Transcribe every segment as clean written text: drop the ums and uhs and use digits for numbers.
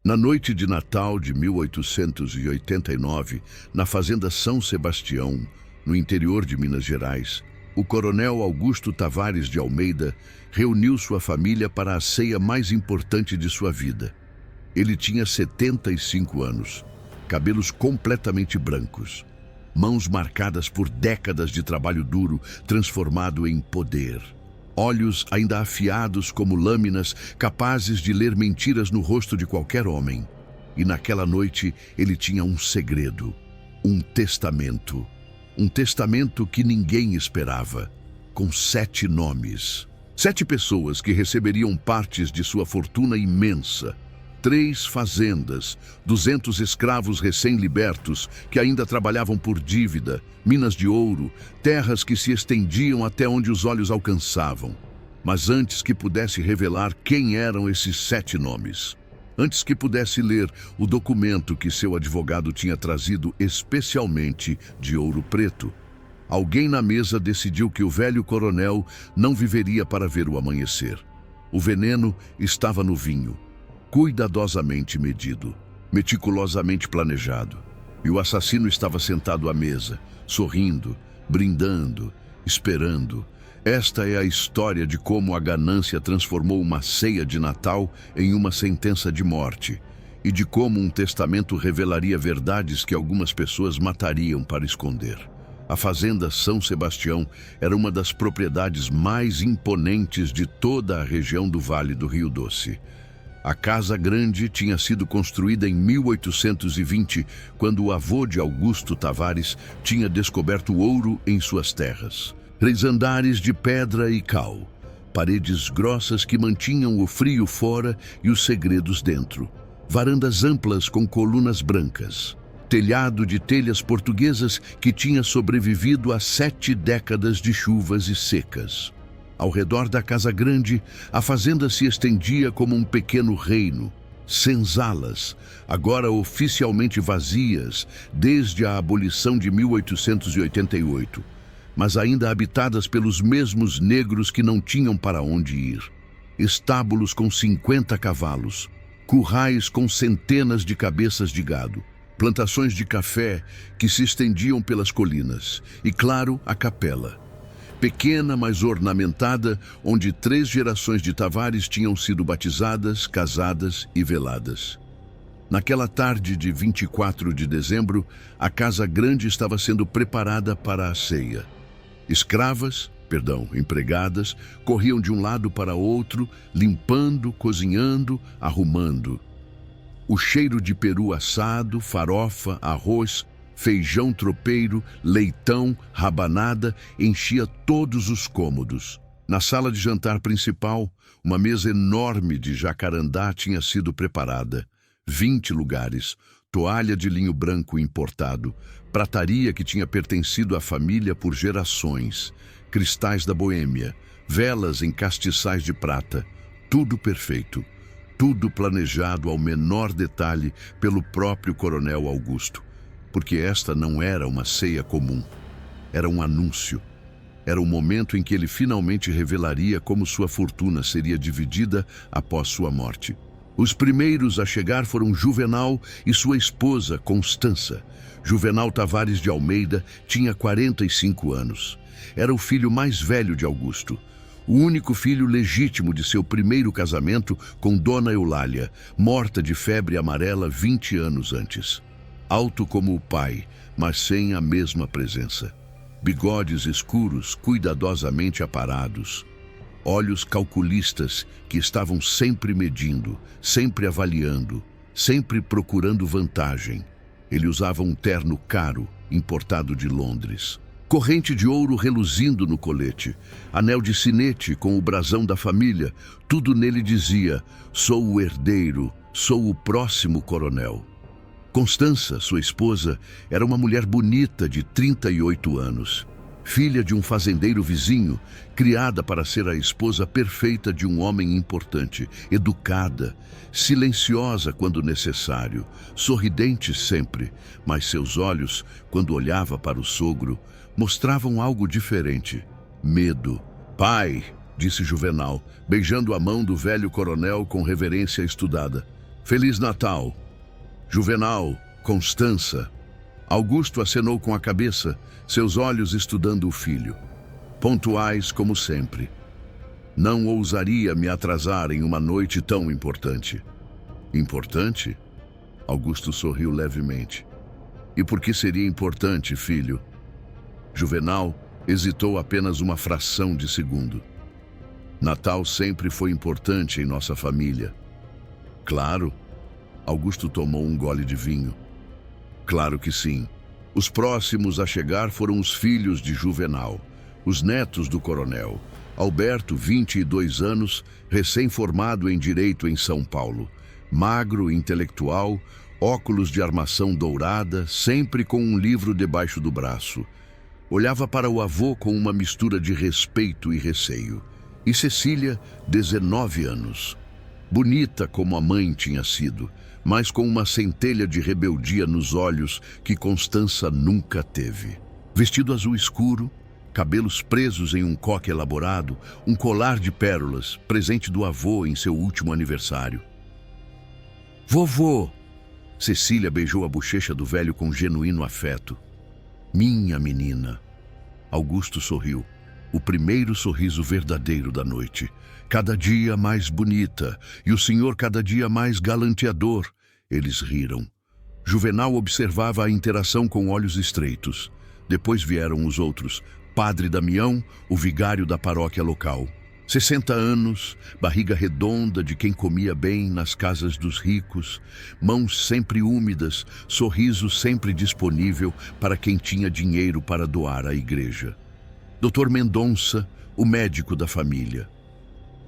Na noite de Natal de 1889, na fazenda São Sebastião, no interior de Minas Gerais, o coronel Augusto Tavares de Almeida reuniu sua família para a ceia mais importante de sua vida. Ele tinha 75 anos, cabelos completamente brancos, mãos marcadas por décadas de trabalho duro transformado em poder. Olhos ainda afiados como lâminas, capazes de ler mentiras no rosto de qualquer homem. E naquela noite ele tinha um segredo, um testamento. Um testamento que ninguém esperava, com 7 nomes. 7 pessoas que receberiam partes de sua fortuna imensa. 3 fazendas, 200 escravos recém-libertos que ainda trabalhavam por dívida, minas de ouro, terras que se estendiam até onde os olhos alcançavam. Mas antes que pudesse revelar quem eram esses 7 nomes, antes que pudesse ler o documento que seu advogado tinha trazido especialmente de Ouro Preto, alguém na mesa decidiu que o velho coronel não viveria para ver o amanhecer. O veneno estava no vinho, cuidadosamente medido, meticulosamente planejado. E o assassino estava sentado à mesa, sorrindo, brindando, esperando. Esta é a história de como a ganância transformou uma ceia de Natal em uma sentença de morte, e de como um testamento revelaria verdades que algumas pessoas matariam para esconder. A fazenda São Sebastião era uma das propriedades mais imponentes de toda a região do Vale do Rio Doce. A Casa Grande tinha sido construída em 1820, quando o avô de Augusto Tavares tinha descoberto ouro em suas terras. 3 andares de pedra e cal, paredes grossas que mantinham o frio fora e os segredos dentro, varandas amplas com colunas brancas, telhado de telhas portuguesas que tinha sobrevivido a 7 décadas de chuvas e secas. Ao redor da Casa Grande, a fazenda se estendia como um pequeno reino, senzalas, agora oficialmente vazias desde a abolição de 1888, mas ainda habitadas pelos mesmos negros que não tinham para onde ir. Estábulos com 50 cavalos, currais com centenas de cabeças de gado, plantações de café que se estendiam pelas colinas e, claro, a capela. Pequena, mas ornamentada, onde 3 gerações de Tavares tinham sido batizadas, casadas e veladas. Naquela tarde de 24 de dezembro, a Casa Grande estava sendo preparada para a ceia. Empregadas, corriam de um lado para outro, limpando, cozinhando, arrumando. O cheiro de peru assado, farofa, arroz, feijão tropeiro, leitão, rabanada, enchia todos os cômodos. Na sala de jantar principal, uma mesa enorme de jacarandá tinha sido preparada. 20 lugares, toalha de linho branco importado, prataria que tinha pertencido à família por gerações, cristais da Boêmia, velas em castiçais de prata, tudo perfeito, tudo planejado ao menor detalhe pelo próprio coronel Augusto. Porque esta não era uma ceia comum, era um anúncio. Era o momento em que ele finalmente revelaria como sua fortuna seria dividida após sua morte. Os primeiros a chegar foram Juvenal e sua esposa, Constança. Juvenal Tavares de Almeida tinha 45 anos. Era o filho mais velho de Augusto, o único filho legítimo de seu primeiro casamento com Dona Eulália, morta de febre amarela 20 anos antes. Alto como o pai, mas sem a mesma presença. Bigodes escuros, cuidadosamente aparados. Olhos calculistas que estavam sempre medindo, sempre avaliando, sempre procurando vantagem. Ele usava um terno caro, importado de Londres. Corrente de ouro reluzindo no colete, anel de sinete com o brasão da família, tudo nele dizia: sou o herdeiro, sou o próximo coronel. Constança, sua esposa, era uma mulher bonita de 38 anos. Filha de um fazendeiro vizinho, criada para ser a esposa perfeita de um homem importante, educada, silenciosa quando necessário, sorridente sempre, mas seus olhos, quando olhava para o sogro, mostravam algo diferente: medo. Pai, disse Juvenal, beijando a mão do velho coronel com reverência estudada. Feliz Natal. Juvenal, Constança. Augusto acenou com a cabeça, seus olhos estudando o filho. Pontuais como sempre. Não ousaria me atrasar em uma noite tão importante. Importante? Augusto sorriu levemente. E por que seria importante, filho? Juvenal hesitou apenas uma fração de segundo. Natal sempre foi importante em nossa família. Claro. Augusto tomou um gole de vinho. Claro que sim. Os próximos a chegar foram os filhos de Juvenal, os netos do coronel. Alberto, 22 anos, recém-formado em Direito em São Paulo. Magro, intelectual, óculos de armação dourada, sempre com um livro debaixo do braço. Olhava para o avô com uma mistura de respeito e receio. E Cecília, 19 anos. Bonita como a mãe tinha sido, mas com uma centelha de rebeldia nos olhos que Constança nunca teve. Vestido azul escuro, cabelos presos em um coque elaborado, um colar de pérolas, presente do avô em seu último aniversário. Vovô! Cecília beijou a bochecha do velho com genuíno afeto. Minha menina. Augusto sorriu, o primeiro sorriso verdadeiro da noite. Cada dia mais bonita, e o senhor cada dia mais galanteador. Eles riram. Juvenal observava a interação com olhos estreitos. Depois vieram os outros, Padre Damião, o vigário da paróquia local. 60 anos, barriga redonda de quem comia bem nas casas dos ricos, mãos sempre úmidas, sorriso sempre disponível para quem tinha dinheiro para doar à igreja. Dr. Mendonça, o médico da família.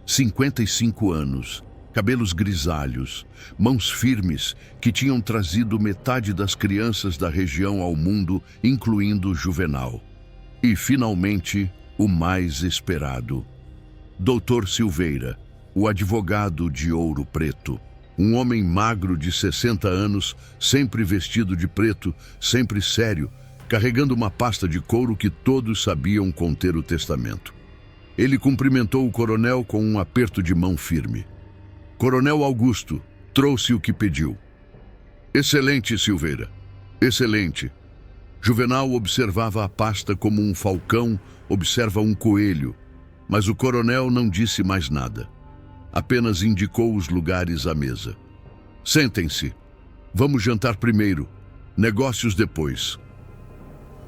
55 anos, cabelos grisalhos, mãos firmes que tinham trazido metade das crianças da região ao mundo, incluindo Juvenal. E, finalmente, o mais esperado. Dr. Silveira, o advogado de Ouro Preto. Um homem magro de 60 anos, sempre vestido de preto, sempre sério, carregando uma pasta de couro que todos sabiam conter o testamento. Ele cumprimentou o coronel com um aperto de mão firme. Coronel Augusto, trouxe o que pediu. Excelente, Silveira. Excelente. Juvenal observava a pasta como um falcão observa um coelho, mas o coronel não disse mais nada. Apenas indicou os lugares à mesa. Sentem-se. Vamos jantar primeiro. Negócios depois.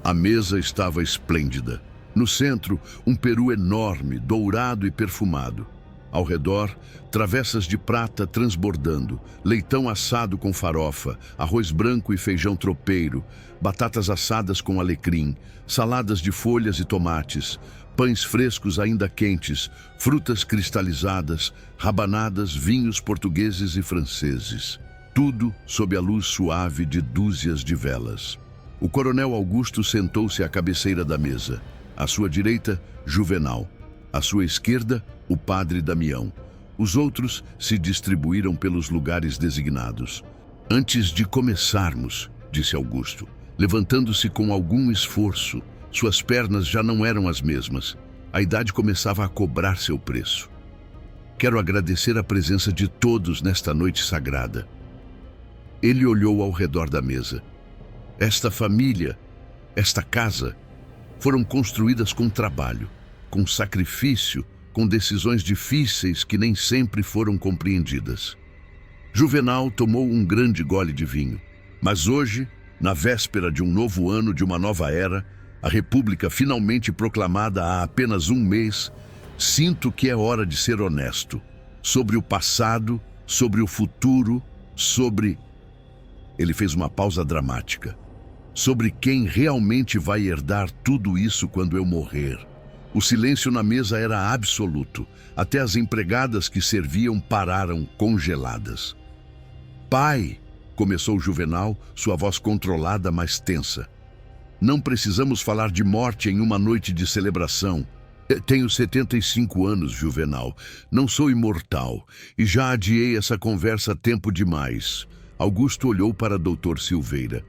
A mesa estava esplêndida. No centro, um peru enorme, dourado e perfumado. Ao redor, travessas de prata transbordando, leitão assado com farofa, arroz branco e feijão tropeiro, batatas assadas com alecrim, saladas de folhas e tomates, pães frescos ainda quentes, frutas cristalizadas, rabanadas, vinhos portugueses e franceses. Tudo sob a luz suave de dúzias de velas. O coronel Augusto sentou-se à cabeceira da mesa. À sua direita, Juvenal. À sua esquerda, o padre Damião. Os outros se distribuíram pelos lugares designados. Antes de começarmos, disse Augusto, levantando-se com algum esforço. Suas pernas já não eram as mesmas. A idade começava a cobrar seu preço. Quero agradecer a presença de todos nesta noite sagrada. Ele olhou ao redor da mesa. Esta família, esta casa, foram construídas com trabalho, com sacrifício, com decisões difíceis que nem sempre foram compreendidas. Juvenal tomou um grande gole de vinho. Mas hoje, na véspera de um novo ano, de uma nova era, a República finalmente proclamada há apenas um mês, sinto que é hora de ser honesto. Sobre o passado, sobre o futuro, sobre... Ele fez uma pausa dramática. Sobre quem realmente vai herdar tudo isso quando eu morrer. O silêncio na mesa era absoluto. Até as empregadas que serviam pararam congeladas. Pai, começou Juvenal, sua voz controlada, mas tensa. Não precisamos falar de morte em uma noite de celebração. Tenho 75 anos, Juvenal. Não sou imortal e já adiei essa conversa tempo demais. Augusto olhou para Dr. Silveira.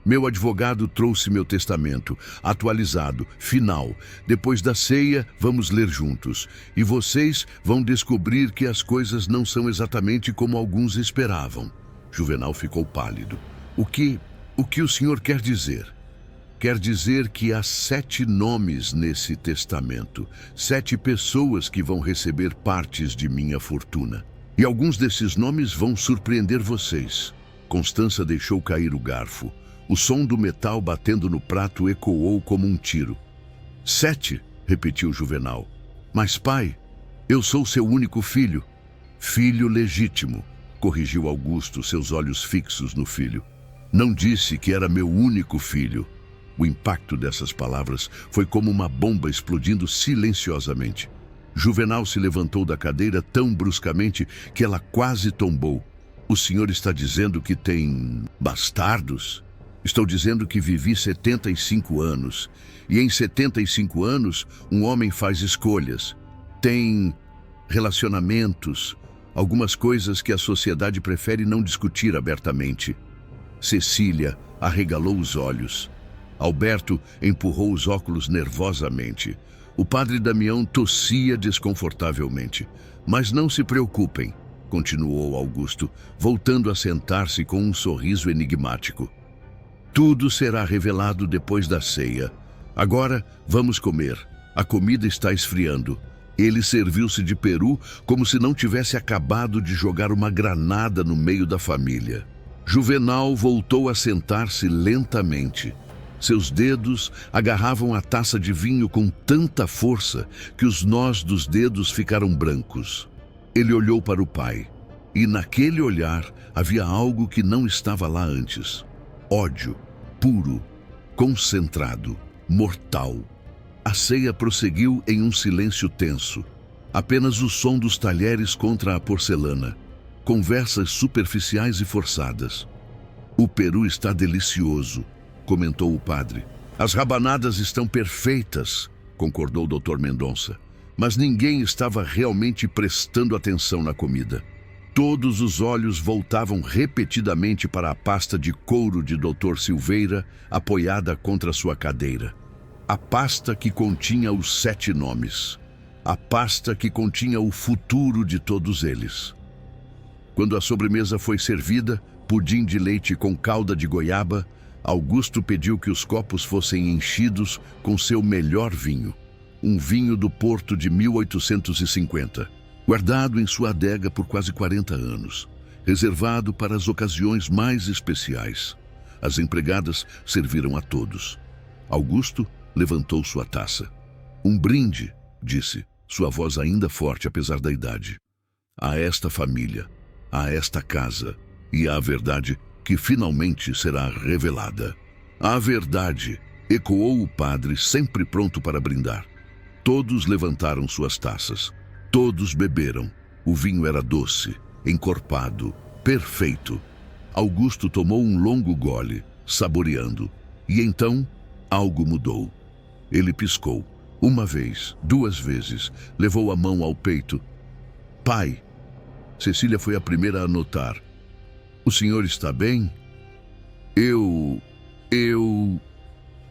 Meu advogado trouxe meu testamento, atualizado, final. Depois da ceia, vamos ler juntos. E vocês vão descobrir que as coisas não são exatamente como alguns esperavam. Juvenal ficou pálido. O que o senhor quer dizer? Quer dizer que há 7 nomes nesse testamento. 7 pessoas que vão receber partes de minha fortuna. E alguns desses nomes vão surpreender vocês. Constança deixou cair o garfo. O som do metal batendo no prato ecoou como um tiro. 7, repetiu Juvenal. Mas, pai, eu sou seu único filho. Filho legítimo, corrigiu Augusto, seus olhos fixos no filho. Não disse que era meu único filho. O impacto dessas palavras foi como uma bomba explodindo silenciosamente. Juvenal se levantou da cadeira tão bruscamente que ela quase tombou. O senhor está dizendo que tem bastardos? Estou dizendo que vivi 75 anos. E em 75 anos, um homem faz escolhas. Tem relacionamentos, algumas coisas que a sociedade prefere não discutir abertamente. Cecília arregalou os olhos. Alberto empurrou os óculos nervosamente. O padre Damião tossia desconfortavelmente. Mas não se preocupem, continuou Augusto, voltando a sentar-se com um sorriso enigmático. Tudo será revelado depois da ceia. Agora, vamos comer. A comida está esfriando. Ele serviu-se de peru como se não tivesse acabado de jogar uma granada no meio da família. Juvenal voltou a sentar-se lentamente. Seus dedos agarravam a taça de vinho com tanta força que os nós dos dedos ficaram brancos. Ele olhou para o pai, e naquele olhar havia algo que não estava lá antes. Ódio, puro, concentrado, mortal. A ceia prosseguiu em um silêncio tenso. Apenas o som dos talheres contra a porcelana. Conversas superficiais e forçadas. O peru está delicioso, comentou o padre. As rabanadas estão perfeitas, concordou o Dr. Mendonça. Mas ninguém estava realmente prestando atenção na comida. Todos os olhos voltavam repetidamente para a pasta de couro de Dr. Silveira, apoiada contra sua cadeira. A pasta que continha os 7 nomes. A pasta que continha o futuro de todos eles. Quando a sobremesa foi servida, pudim de leite com calda de goiaba, Augusto pediu que os copos fossem enchidos com seu melhor vinho. Um vinho do Porto de 1850. Guardado em sua adega por quase 40 anos, reservado para as ocasiões mais especiais. As empregadas serviram a todos. Augusto levantou sua taça. Um brinde, disse, sua voz ainda forte apesar da idade. A esta família, a esta casa e à verdade que finalmente será revelada. A verdade, ecoou o padre, sempre pronto para brindar. Todos levantaram suas taças. Todos beberam. O vinho era doce, encorpado, perfeito. Augusto tomou um longo gole, saboreando. E então, algo mudou. Ele piscou. Uma vez, 2 vezes, levou a mão ao peito. Pai. Cecília foi a primeira a notar. O senhor está bem? Eu...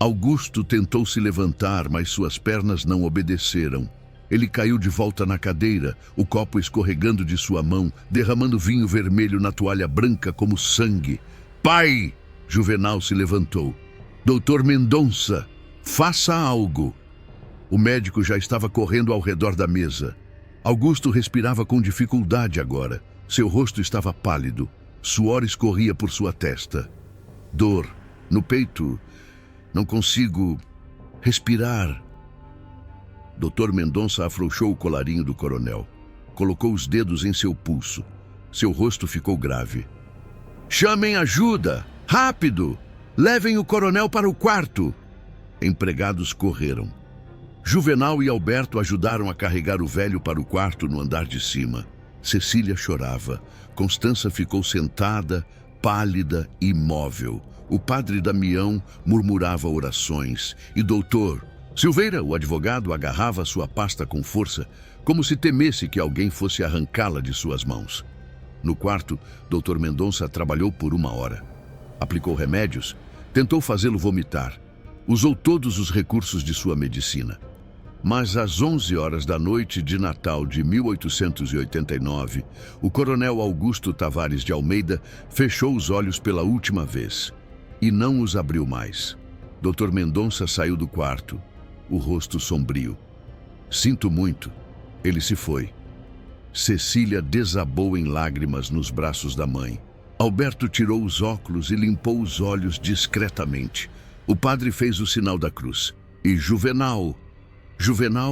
Augusto tentou se levantar, mas suas pernas não obedeceram. Ele caiu de volta na cadeira, o copo escorregando de sua mão, derramando vinho vermelho na toalha branca como sangue. Pai! Juvenal se levantou. Doutor Mendonça, faça algo. O médico já estava correndo ao redor da mesa. Augusto respirava com dificuldade agora. Seu rosto estava pálido. Suor escorria por sua testa. Dor no peito. Não consigo respirar. Dr. Mendonça afrouxou o colarinho do coronel. Colocou os dedos em seu pulso. Seu rosto ficou grave. Chamem ajuda! Rápido! Levem o coronel para o quarto! Empregados correram. Juvenal e Alberto ajudaram a carregar o velho para o quarto no andar de cima. Cecília chorava. Constança ficou sentada, pálida e imóvel. O padre Damião murmurava orações. E doutor Silveira, o advogado, agarrava sua pasta com força, como se temesse que alguém fosse arrancá-la de suas mãos. No quarto, Dr. Mendonça trabalhou por 1 hora. Aplicou remédios, Tentou fazê-lo vomitar. Usou todos os recursos de sua medicina. Mas às 11 horas da noite de Natal de 1889, o coronel Augusto Tavares de Almeida fechou os olhos pela última vez e não os abriu mais. Dr. Mendonça saiu do quarto, o rosto sombrio. Sinto muito, ele se foi. Cecília desabou em lágrimas nos braços da mãe. Alberto tirou os óculos e limpou os olhos discretamente. O padre fez o sinal da cruz. E Juvenal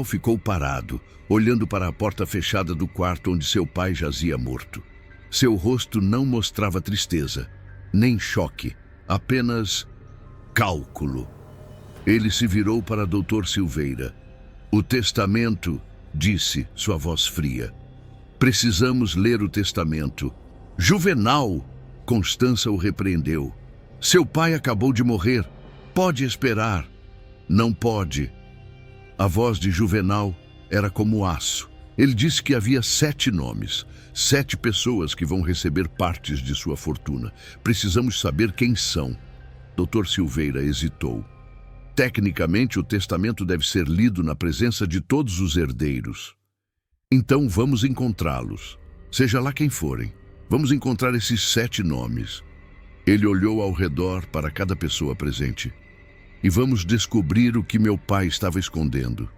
ficou parado, olhando para a porta fechada do quarto onde seu pai jazia morto. Seu rosto não mostrava tristeza, nem choque, apenas cálculo. Ele se virou para Dr. Silveira. O testamento, disse, sua voz fria. Precisamos ler o testamento. Juvenal! Constança o repreendeu. Seu pai acabou de morrer. Pode esperar. Não pode. A voz de Juvenal era como aço. Ele disse que havia 7 nomes, 7 pessoas que vão receber partes de sua fortuna. Precisamos saber quem são. Dr. Silveira hesitou. Tecnicamente, o testamento deve ser lido na presença de todos os herdeiros. Então vamos encontrá-los, seja lá quem forem. Vamos encontrar esses 7 nomes. Ele olhou ao redor para cada pessoa presente. E vamos descobrir o que meu pai estava escondendo.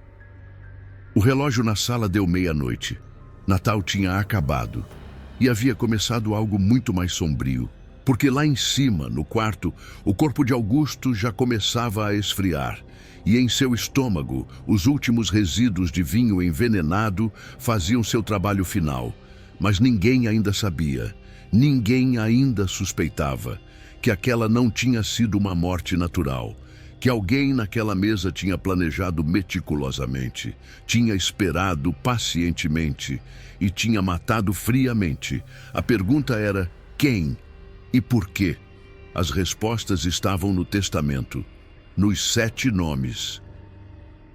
O relógio na sala deu meia-noite. Natal tinha acabado. E havia começado algo muito mais sombrio. Porque lá em cima, no quarto, o corpo de Augusto já começava a esfriar. E em seu estômago, os últimos resíduos de vinho envenenado faziam seu trabalho final. Mas ninguém ainda sabia, ninguém ainda suspeitava que aquela não tinha sido uma morte natural, que alguém naquela mesa tinha planejado meticulosamente, tinha esperado pacientemente e tinha matado friamente. A pergunta era quem e por quê? As respostas estavam no testamento, nos 7 nomes,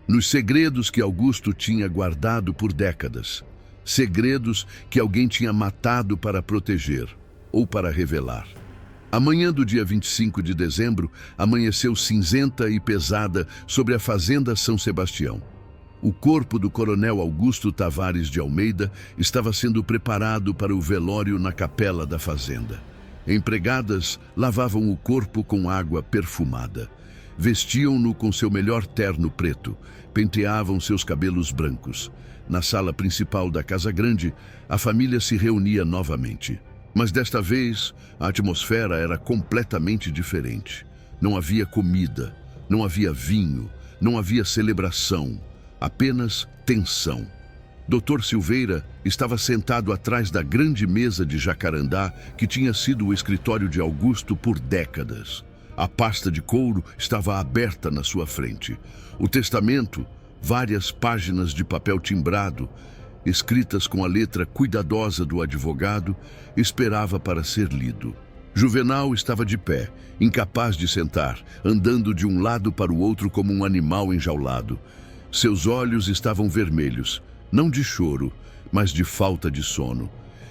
nos segredos que Augusto tinha guardado por décadas. Segredos que alguém tinha matado para proteger ou para revelar. A manhã do dia 25 de dezembro amanheceu cinzenta e pesada sobre a fazenda São Sebastião. O corpo do coronel Augusto Tavares de Almeida estava sendo preparado para o velório na capela da fazenda. Empregadas lavavam o corpo com água perfumada. Vestiam-no com seu melhor terno preto, penteavam seus cabelos brancos. Na sala principal da Casa Grande, a família se reunia novamente. Mas desta vez, a atmosfera era completamente diferente. Não havia comida, não havia vinho, não havia celebração, apenas tensão. Dr. Silveira estava sentado atrás da grande mesa de jacarandá que tinha sido o escritório de Augusto por décadas. A pasta de couro estava aberta na sua frente. O testamento, várias páginas de papel timbrado, escritas com a letra cuidadosa do advogado, esperava para ser lido. Juvenal estava de pé, incapaz de sentar, andando de um lado para o outro como um animal enjaulado. Seus olhos estavam vermelhos, não de choro, mas de falta de sono.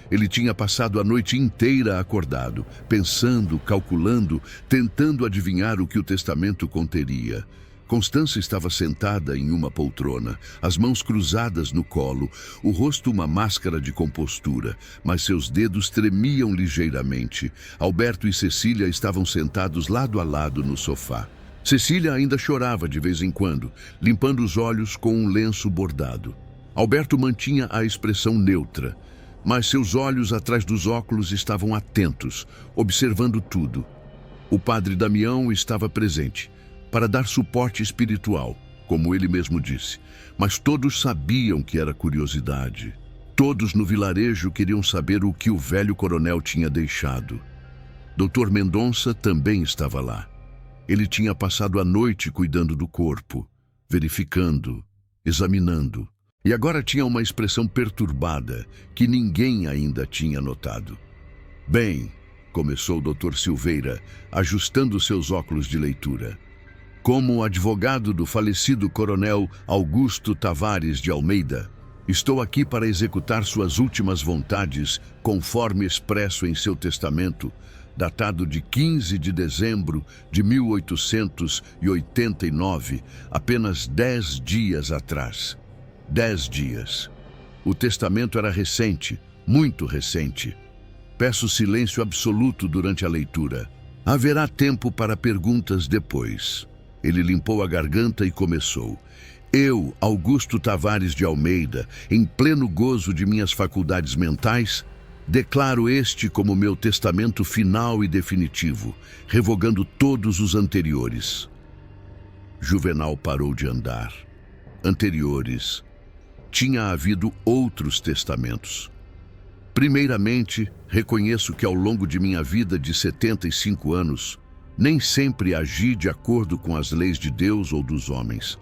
Ele tinha passado a noite inteira acordado, pensando, calculando, tentando adivinhar o que o testamento conteria. Constança estava sentada em uma poltrona, as mãos cruzadas no colo, o rosto uma máscara de compostura, mas seus dedos tremiam ligeiramente. Alberto e Cecília estavam sentados lado a lado no sofá. Cecília ainda chorava de vez em quando, limpando os olhos com um lenço bordado. Alberto mantinha a expressão neutra, mas seus olhos atrás dos óculos estavam atentos, observando tudo. O padre Damião estava presente, para dar suporte espiritual, como ele mesmo disse. Mas todos sabiam que era curiosidade. Todos no vilarejo queriam saber o que o velho coronel tinha deixado. Dr. Mendonça também estava lá. Ele tinha passado a noite cuidando do corpo, verificando, examinando. E agora tinha uma expressão perturbada que ninguém ainda tinha notado. Bem, começou o Dr. Silveira, ajustando seus óculos de leitura. Como advogado do falecido coronel Augusto Tavares de Almeida, estou aqui para executar suas últimas vontades, conforme expresso em seu testamento, datado de 15 de dezembro de 1889, apenas 10 dias atrás. 10 dias. O testamento era recente, muito recente. Peço silêncio absoluto durante a leitura. Haverá tempo para perguntas depois. Ele limpou a garganta e começou. Eu, Augusto Tavares de Almeida, em pleno gozo de minhas faculdades mentais, declaro este como meu testamento final e definitivo, revogando todos os anteriores. Juvenal parou de andar. Anteriores. Tinha havido outros testamentos. Primeiramente, reconheço que ao longo de minha vida de 75 anos, nem sempre agi de acordo com as leis de Deus ou dos homens.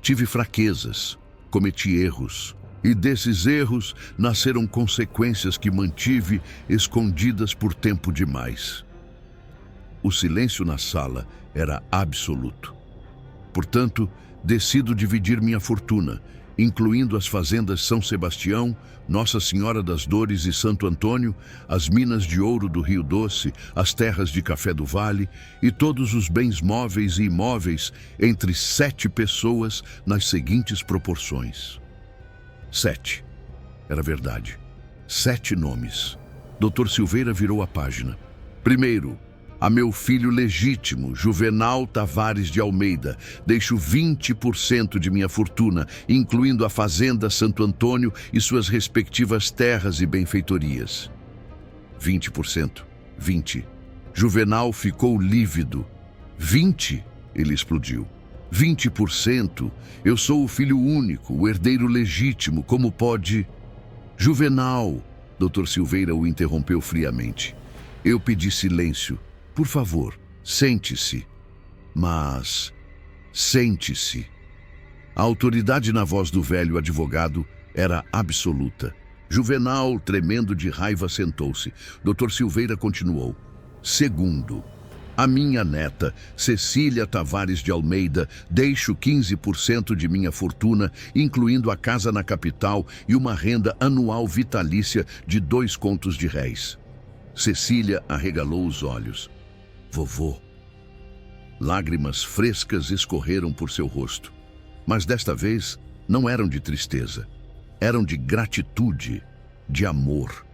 Tive fraquezas, cometi erros, e desses erros nasceram consequências que mantive escondidas por tempo demais. O silêncio na sala era absoluto. Portanto, decido dividir minha fortuna, incluindo as fazendas São Sebastião, Nossa Senhora das Dores e Santo Antônio, as minas de ouro do Rio Doce, as terras de Café do Vale e todos os bens móveis e imóveis entre 7 pessoas nas seguintes proporções. 7. Era verdade. 7 nomes. Dr. Silveira virou a página. Primeiro, a meu filho legítimo, Juvenal Tavares de Almeida, deixo 20% de minha fortuna, incluindo a fazenda Santo Antônio e suas respectivas terras e benfeitorias. 20%. 20. Juvenal ficou lívido. 20? Ele explodiu. 20%? Eu sou o filho único, o herdeiro legítimo, como pode... Juvenal, Dr. Silveira o interrompeu friamente. Eu pedi silêncio. Por favor, sente-se. Mas... sente-se. A autoridade na voz do velho advogado era absoluta. Juvenal, tremendo de raiva, sentou-se. Dr. Silveira continuou. Segundo, a minha neta, Cecília Tavares de Almeida, deixo 15% de minha fortuna, incluindo a casa na capital e uma renda anual vitalícia de 2 contos de réis. Cecília arregalou os olhos. Vovô. Lágrimas frescas escorreram por seu rosto. Mas desta vez não eram de tristeza. Eram de gratitude, de amor.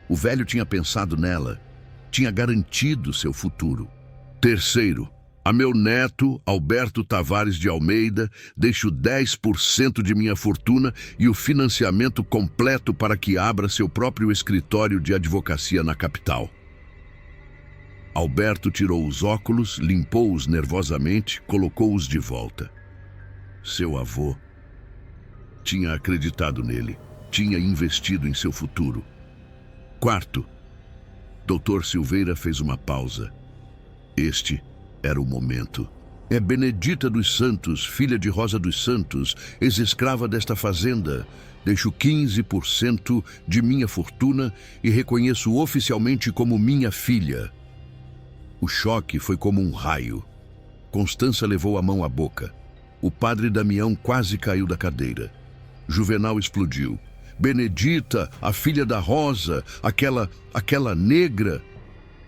O velho tinha pensado nela, tinha garantido seu futuro. Terceiro, a meu neto, Alberto Tavares de Almeida, deixo 10% de minha fortuna e o financiamento completo para que abra seu próprio escritório de advocacia na capital. Alberto tirou os óculos, limpou-os nervosamente, colocou-os de volta. Seu avô tinha acreditado nele, tinha investido em seu futuro. Quarto, Dr. Silveira fez uma pausa. Este era o momento. É Benedita dos Santos, filha de Rosa dos Santos, ex-escrava desta fazenda. Deixo 15% de minha fortuna e reconheço oficialmente como minha filha. O choque foi como um raio. Constança levou a mão à boca. O padre Damião quase caiu da cadeira. Juvenal explodiu. Benedita, a filha da Rosa, aquela negra.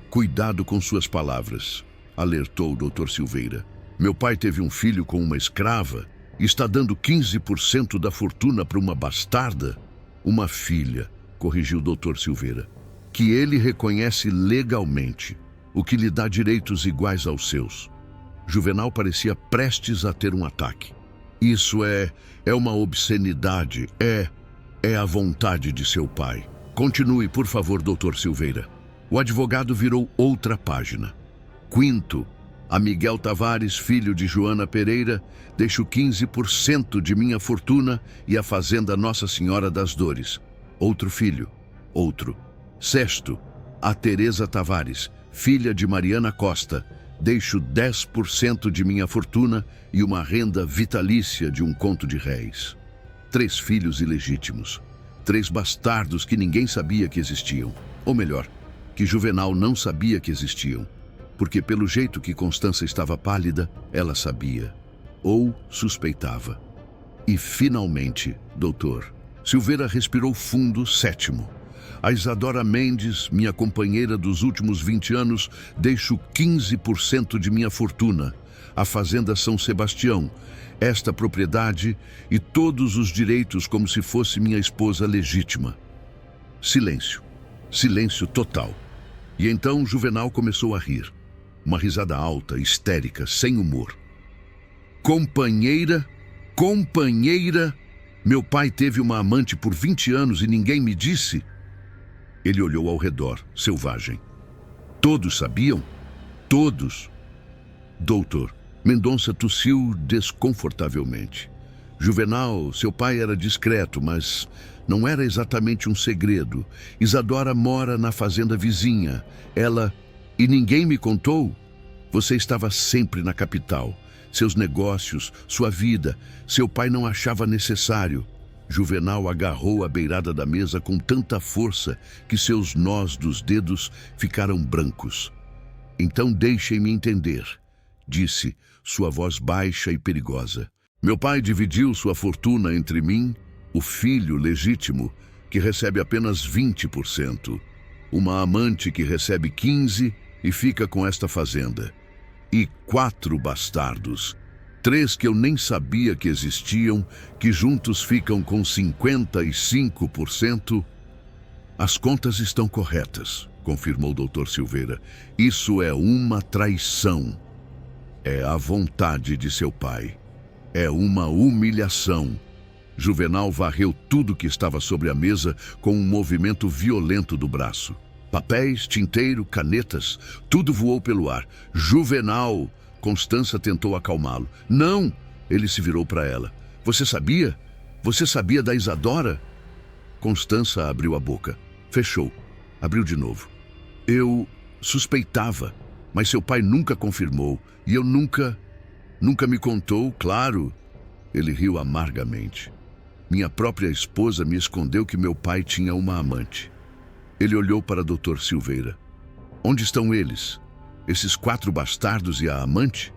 Cuidado com suas palavras, alertou o Dr. Silveira. Meu pai teve um filho com uma escrava e está dando 15% da fortuna para uma bastarda? Uma filha, corrigiu o Dr. Silveira, que ele reconhece legalmente, o que lhe dá direitos iguais aos seus. Juvenal parecia prestes a ter um ataque. Isso é uma obscenidade, é a vontade de seu pai. Continue, por favor, Dr. Silveira. O advogado virou outra página. Quinto, a Miguel Tavares, filho de Joana Pereira, deixo 15% de minha fortuna e a fazenda Nossa Senhora das Dores. Outro filho. Outro. Sexto, a Teresa Tavares, filha de Mariana Costa, deixo 10% de minha fortuna e uma renda vitalícia de 1 conto de réis. 3 filhos ilegítimos. 3 bastardos que ninguém sabia que existiam. Ou melhor, que Juvenal não sabia que existiam. Porque pelo jeito que Constança estava pálida, ela sabia. Ou suspeitava. E finalmente, doutor, Silveira respirou fundo. Sétimo, A Isadora Mendes, minha companheira dos últimos 20 anos, deixo 15% de minha fortuna. A Fazenda São Sebastião, esta propriedade e todos os direitos como se fosse minha esposa legítima. Silêncio. Silêncio total. E então Juvenal começou a rir. Uma risada alta, histérica, sem humor. Companheira? Companheira? Meu pai teve uma amante por 20 anos e ninguém me disse? Ele olhou ao redor, selvagem. Todos sabiam? Todos. Doutor, Mendonça tossiu desconfortavelmente. Juvenal, seu pai era discreto, mas não era exatamente um segredo. Isadora mora na fazenda vizinha. Ela... E ninguém me contou? Você estava sempre na capital. Seus negócios, sua vida, seu pai não achava necessário. Juvenal agarrou a beirada da mesa com tanta força que seus nós dos dedos ficaram brancos. Então deixem-me entender, disse, sua voz baixa e perigosa. Meu pai dividiu sua fortuna entre mim, o filho legítimo, que recebe apenas 20%, uma amante que recebe 15% e fica com esta fazenda, e 4 bastardos, 3 que eu nem sabia que existiam, que juntos ficam com 55%. As contas estão corretas, confirmou o Dr. Silveira. Isso é uma traição. É a vontade de seu pai. É uma humilhação. Juvenal varreu tudo que estava sobre a mesa com um movimento violento do braço. Papéis, tinteiro, canetas, tudo voou pelo ar. Juvenal! Constança tentou acalmá-lo. Não! Ele se virou para ela. Você sabia? Você sabia da Isadora? Constança abriu a boca. Fechou. Abriu de novo. Eu suspeitava, mas seu pai nunca confirmou. E eu nunca me contou, claro. Ele riu amargamente. Minha própria esposa me escondeu que meu pai tinha uma amante. Ele olhou para Dr. Silveira. Onde estão eles? Esses 4 bastardos e a amante?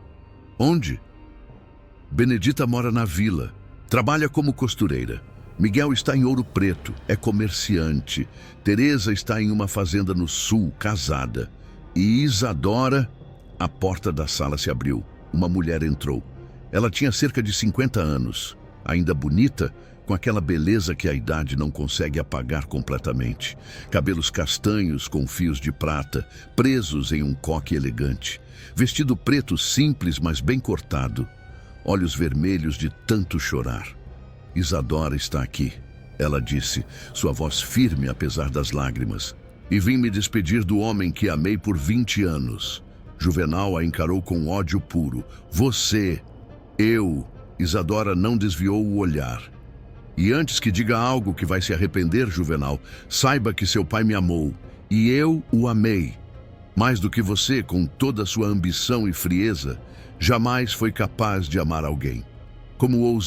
Onde? Benedita mora na vila. Trabalha como costureira. Miguel está em Ouro Preto. É comerciante. Teresa está em uma fazenda no sul, casada. E Isadora... A porta da sala se abriu. Uma mulher entrou. Ela tinha cerca de 50 anos. Ainda bonita, com aquela beleza que a idade não consegue apagar completamente. Cabelos castanhos com fios de prata, presos em um coque elegante. Vestido preto simples, mas bem cortado. Olhos vermelhos de tanto chorar. Isadora está aqui, ela disse, sua voz firme apesar das lágrimas. E vim me despedir do homem que amei por 20 anos. Juvenal a encarou com ódio puro. Você, eu... Isadora não desviou o olhar. E antes que diga algo que vai se arrepender, Juvenal, saiba que seu pai me amou, e eu o amei. Mais do que você, com toda a sua ambição e frieza, jamais foi capaz de amar alguém. Como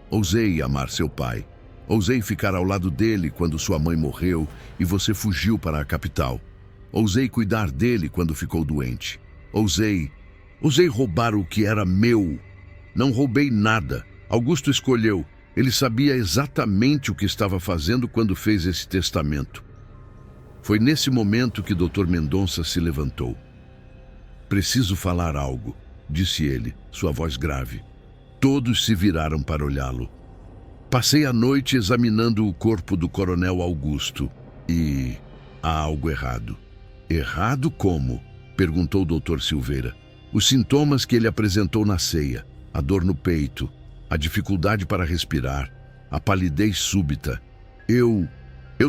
ousei amar seu pai. Ousei ficar ao lado dele quando sua mãe morreu e você fugiu para a capital. Ousei cuidar dele quando ficou doente. Ousei roubar o que era meu. Não roubei nada. Augusto escolheu. Ele sabia exatamente o que estava fazendo quando fez esse testamento. Foi nesse momento que Dr. Mendonça se levantou. Preciso falar algo, disse ele, sua voz grave. Todos se viraram para olhá-lo. Passei a noite examinando o corpo do coronel Augusto e há algo errado. Errado como? Perguntou o Dr. Silveira. Os sintomas que ele apresentou na ceia. A dor no peito, a dificuldade para respirar, a palidez súbita. Eu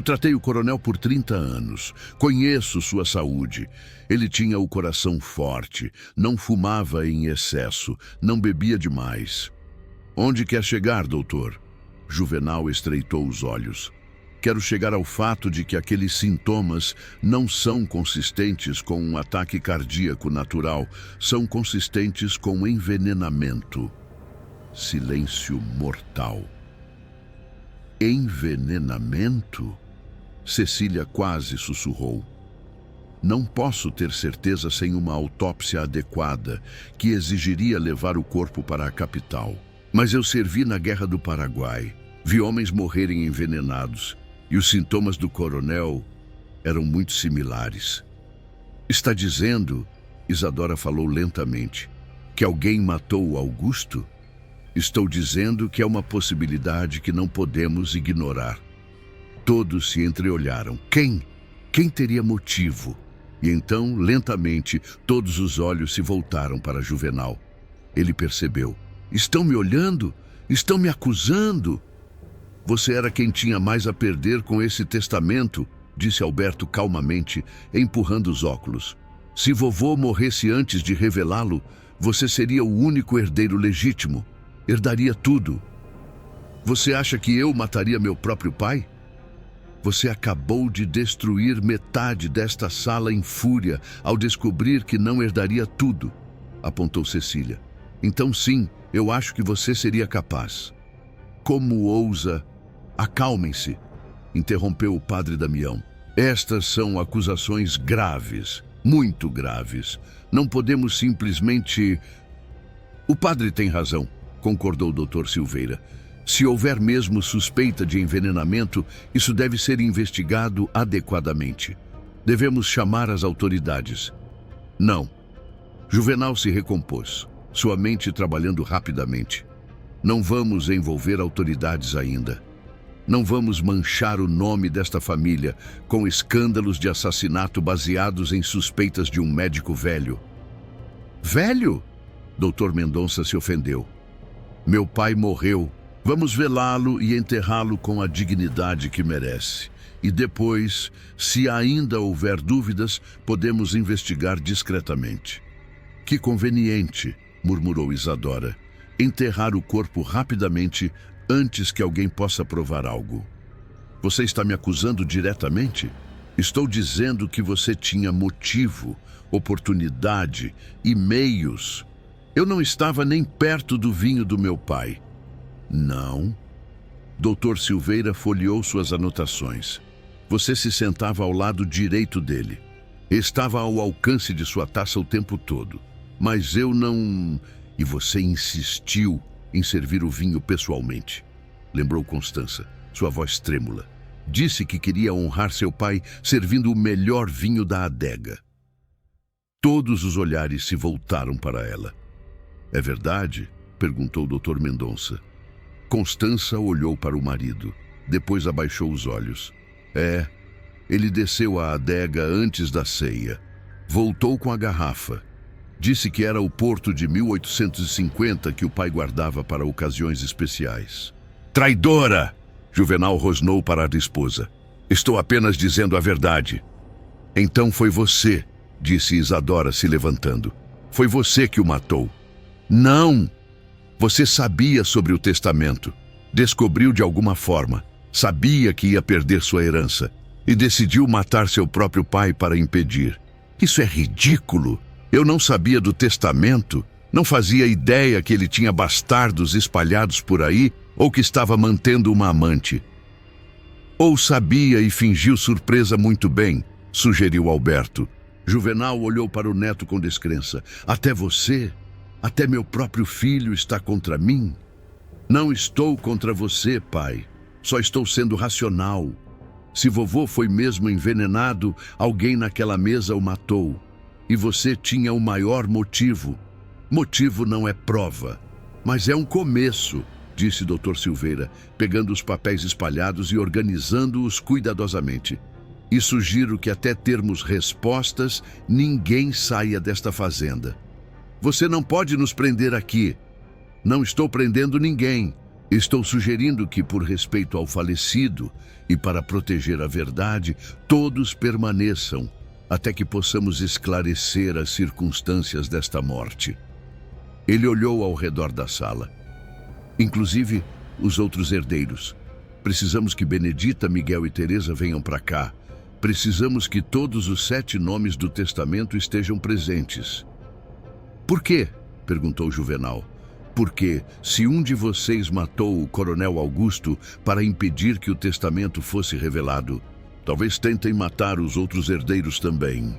tratei o coronel por 30 anos. Conheço sua saúde. Ele tinha o coração forte, não fumava em excesso, não bebia demais. Onde quer chegar, doutor? Juvenal estreitou os olhos. Quero chegar ao fato de que aqueles sintomas não são consistentes com um ataque cardíaco natural, são consistentes com envenenamento. Silêncio mortal. Envenenamento? Cecília quase sussurrou. Não posso ter certeza sem uma autópsia adequada, que exigiria levar o corpo para a capital. Mas eu servi na Guerra do Paraguai. Vi homens morrerem envenenados. e os sintomas do coronel eram muito similares. Está dizendo, Isadora falou lentamente, que alguém matou o Augusto? Estou dizendo que é uma possibilidade que não podemos ignorar. Todos se entreolharam. Quem? Quem teria motivo? E então, lentamente, todos os olhos se voltaram para Juvenal. Ele percebeu. Estão me olhando? Estão me acusando? Você era quem tinha mais a perder com esse testamento, disse Alberto calmamente, empurrando os óculos. Se vovô morresse antes de revelá-lo, você seria o único herdeiro legítimo. Herdaria tudo. Você acha que eu mataria meu próprio pai? Você acabou de destruir metade desta sala em fúria ao descobrir que não herdaria tudo, apontou Cecília. Então sim, eu acho que você seria capaz. Como ousa? Acalmem-se, interrompeu o padre Damião. Estas são acusações graves, muito graves. Não podemos simplesmente... O padre tem razão, concordou o Dr. Silveira. Se houver mesmo suspeita de envenenamento, isso deve ser investigado adequadamente. Devemos chamar as autoridades. Não. Juvenal se recompôs, sua mente trabalhando rapidamente. Não vamos envolver autoridades ainda. Não vamos manchar o nome desta família com escândalos de assassinato baseados em suspeitas de um médico velho. Velho? Dr. Mendonça se ofendeu. Meu pai morreu. Vamos velá-lo e enterrá-lo com a dignidade que merece. E depois, se ainda houver dúvidas, podemos investigar discretamente. Que conveniente, murmurou Isadora. Enterrar o corpo rapidamente antes que alguém possa provar algo. Você está me acusando diretamente? Estou dizendo que você tinha motivo, oportunidade e meios. Eu não estava nem perto do vinho do meu pai. Não. Dr. Silveira folheou suas anotações. Você se sentava ao lado direito dele. Estava ao alcance de sua taça o tempo todo. Mas eu não... E você insistiu em servir o vinho pessoalmente. Lembrou Constança, sua voz trêmula. Disse que queria honrar seu pai servindo o melhor vinho da adega. Todos os olhares se voltaram para ela. É verdade? Perguntou o Dr. Mendonça. Constança olhou para o marido, depois abaixou os olhos. Ele desceu à adega antes da ceia. Voltou com a garrafa. Disse que era o porto de 1850 que o pai guardava para ocasiões especiais. Traidora! Juvenal rosnou para a esposa. Estou apenas dizendo a verdade. Então foi você, disse Isadora se levantando. Foi você que o matou. Não! Você sabia sobre o testamento, descobriu de alguma forma, sabia que ia perder sua herança e decidiu matar seu próprio pai para impedir. Isso é ridículo! Eu não sabia do testamento, não fazia ideia que ele tinha bastardos espalhados por aí ou que estava mantendo uma amante. Ou sabia e fingiu surpresa muito bem, sugeriu Alberto. Juvenal olhou para o neto com descrença. Até você? Até meu próprio filho está contra mim? Não estou contra você, pai. Só estou sendo racional. Se vovô foi mesmo envenenado, alguém naquela mesa o matou. E você tinha o maior motivo. Motivo não é prova, mas é um começo, disse Dr. Silveira, pegando os papéis espalhados e organizando-os cuidadosamente. E sugiro que até termos respostas, ninguém saia desta fazenda. Você não pode nos prender aqui. Não estou prendendo ninguém. Estou sugerindo que, por respeito ao falecido e para proteger a verdade, todos permaneçam até que possamos esclarecer as circunstâncias desta morte. Ele olhou ao redor da sala. Inclusive, os outros herdeiros. Precisamos que Benedita, Miguel e Teresa venham para cá. Precisamos que todos os 7 nomes do testamento estejam presentes. Por quê? Perguntou Juvenal. Porque, se um de vocês matou o coronel Augusto para impedir que o testamento fosse revelado, talvez tentem matar os outros herdeiros também.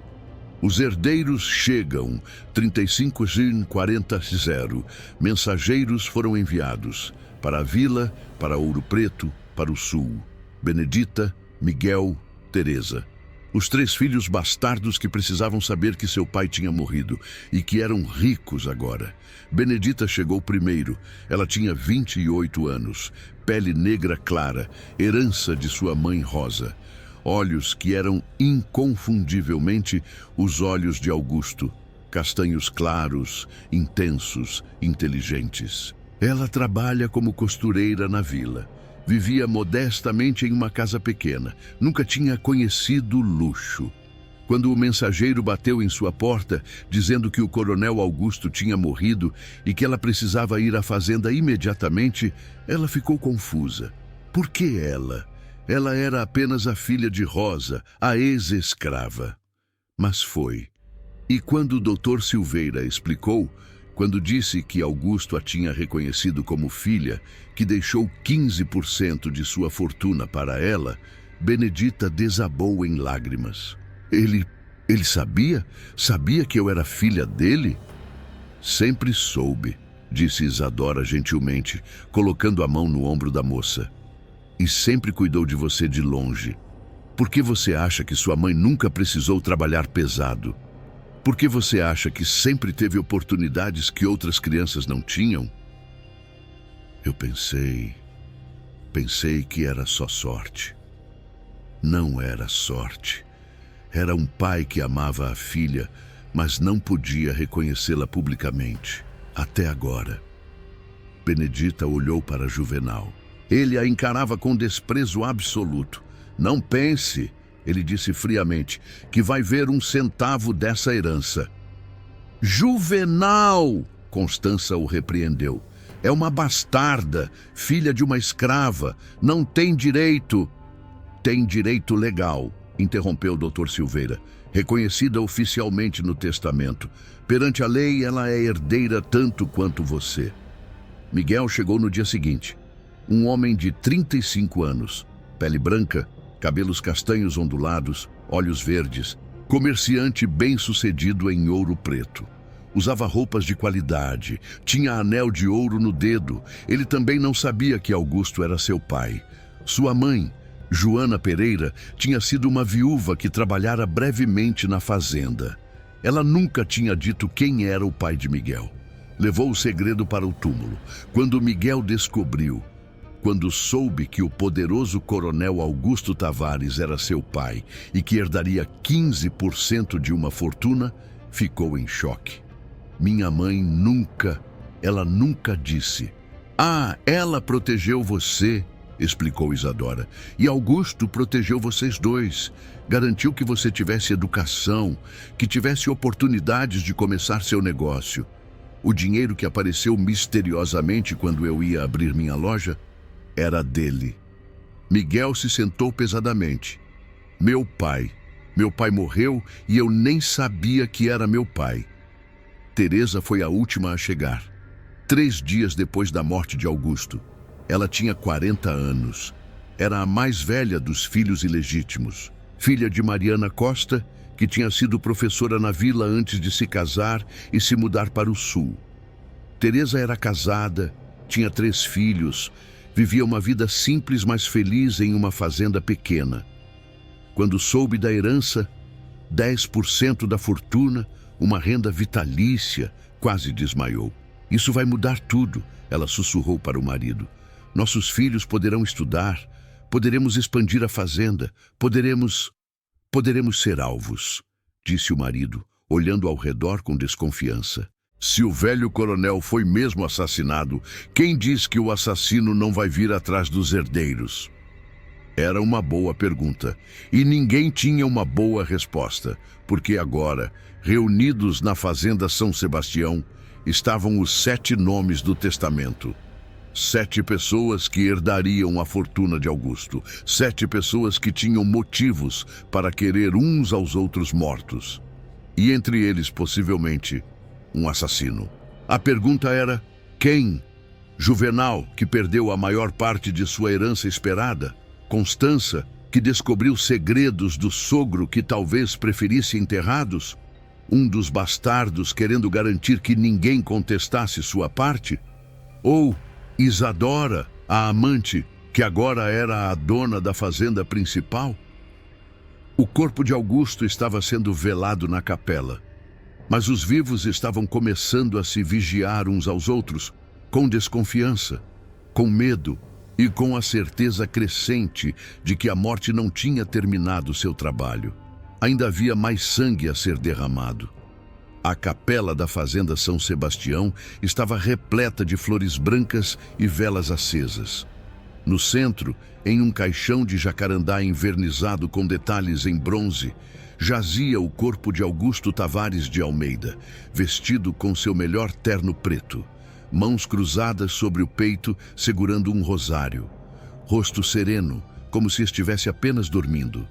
Os herdeiros chegam, 35-40. Mensageiros foram enviados para a vila, para Ouro Preto, para o sul. Benedita, Miguel, Teresa. Os 3 filhos bastardos que precisavam saber que seu pai tinha morrido e que eram ricos agora. Benedita chegou primeiro. Ela tinha 28 anos, pele negra clara, herança de sua mãe Rosa. Olhos que eram inconfundivelmente os olhos de Augusto, castanhos claros, intensos, inteligentes. Ela trabalha como costureira na vila. Vivia modestamente em uma casa pequena. Nunca tinha conhecido luxo. Quando o mensageiro bateu em sua porta, dizendo que o coronel Augusto tinha morrido e que ela precisava ir à fazenda imediatamente, ela ficou confusa. Por que ela? Ela era apenas a filha de Rosa, a ex-escrava. Mas foi. E quando o Dr. Silveira explicou, quando disse que Augusto a tinha reconhecido como filha, que deixou 15% de sua fortuna para ela, Benedita desabou em lágrimas. Ele sabia? Sabia que eu era filha dele? Sempre soube, disse Isadora gentilmente, colocando a mão no ombro da moça. E sempre cuidou de você de longe. Por que você acha que sua mãe nunca precisou trabalhar pesado? Por que você acha que sempre teve oportunidades que outras crianças não tinham? Eu pensei que era só sorte. Não era sorte. Era um pai que amava a filha, mas não podia reconhecê-la publicamente, até agora. Benedita olhou para Juvenal. Ele a encarava com desprezo absoluto. Não pense, ele disse friamente, que vai ver 1 centavo dessa herança. Juvenal! Constança o repreendeu. É uma bastarda, filha de uma escrava. Não tem direito. Tem direito legal, interrompeu o Dr. Silveira. Reconhecida oficialmente no testamento. Perante a lei, ela é herdeira tanto quanto você. Miguel chegou no dia seguinte. Um homem de 35 anos, pele branca, cabelos castanhos ondulados, olhos verdes, comerciante bem-sucedido em Ouro Preto. Usava roupas de qualidade, tinha anel de ouro no dedo. Ele também não sabia que Augusto era seu pai. Sua mãe, Joana Pereira, tinha sido uma viúva que trabalhara brevemente na fazenda. Ela nunca tinha dito quem era o pai de Miguel. Levou o segredo para o túmulo. Quando Miguel descobriu, quando soube que o poderoso coronel Augusto Tavares era seu pai e que herdaria 15% de uma fortuna, ficou em choque. Minha mãe nunca disse. Ah, ela protegeu você, explicou Isadora. E Augusto protegeu vocês dois. Garantiu que você tivesse educação, que tivesse oportunidades de começar seu negócio. O dinheiro que apareceu misteriosamente quando eu ia abrir minha loja era dele. Miguel se sentou pesadamente. Meu pai morreu e eu nem sabia que era meu pai. Teresa foi a última a chegar. 3 dias depois da morte de Augusto. Ela tinha 40 anos. Era a mais velha dos filhos ilegítimos. Filha de Mariana Costa, que tinha sido professora na vila antes de se casar e se mudar para o sul. Teresa era casada, tinha 3 filhos, vivia uma vida simples, mas feliz em uma fazenda pequena. Quando soube da herança, 10% da fortuna, uma renda vitalícia, quase desmaiou. Isso vai mudar tudo, ela sussurrou para o marido. Nossos filhos poderão estudar, poderemos expandir a fazenda, poderemos ser alvos, disse o marido, olhando ao redor com desconfiança. Se o velho coronel foi mesmo assassinado, quem diz que o assassino não vai vir atrás dos herdeiros? Era uma boa pergunta, e ninguém tinha uma boa resposta, porque agora, reunidos na fazenda São Sebastião, estavam os 7 nomes do testamento. 7 pessoas que herdariam a fortuna de Augusto. 7 pessoas que tinham motivos para querer uns aos outros mortos. E entre eles, possivelmente, um assassino. A pergunta era, quem? Juvenal, que perdeu a maior parte de sua herança esperada? Constança, que descobriu segredos do sogro que talvez preferisse enterrados? Um dos bastardos querendo garantir que ninguém contestasse sua parte? Ou Isadora, a amante, que agora era a dona da fazenda principal? O corpo de Augusto estava sendo velado na capela, mas os vivos estavam começando a se vigiar uns aos outros, com desconfiança, com medo e com a certeza crescente de que a morte não tinha terminado seu trabalho. Ainda havia mais sangue a ser derramado. A capela da fazenda São Sebastião estava repleta de flores brancas e velas acesas. No centro, em um caixão de jacarandá envernizado com detalhes em bronze, jazia o corpo de Augusto Tavares de Almeida, vestido com seu melhor terno preto, mãos cruzadas sobre o peito, segurando um rosário. Rosto sereno, como se estivesse apenas dormindo.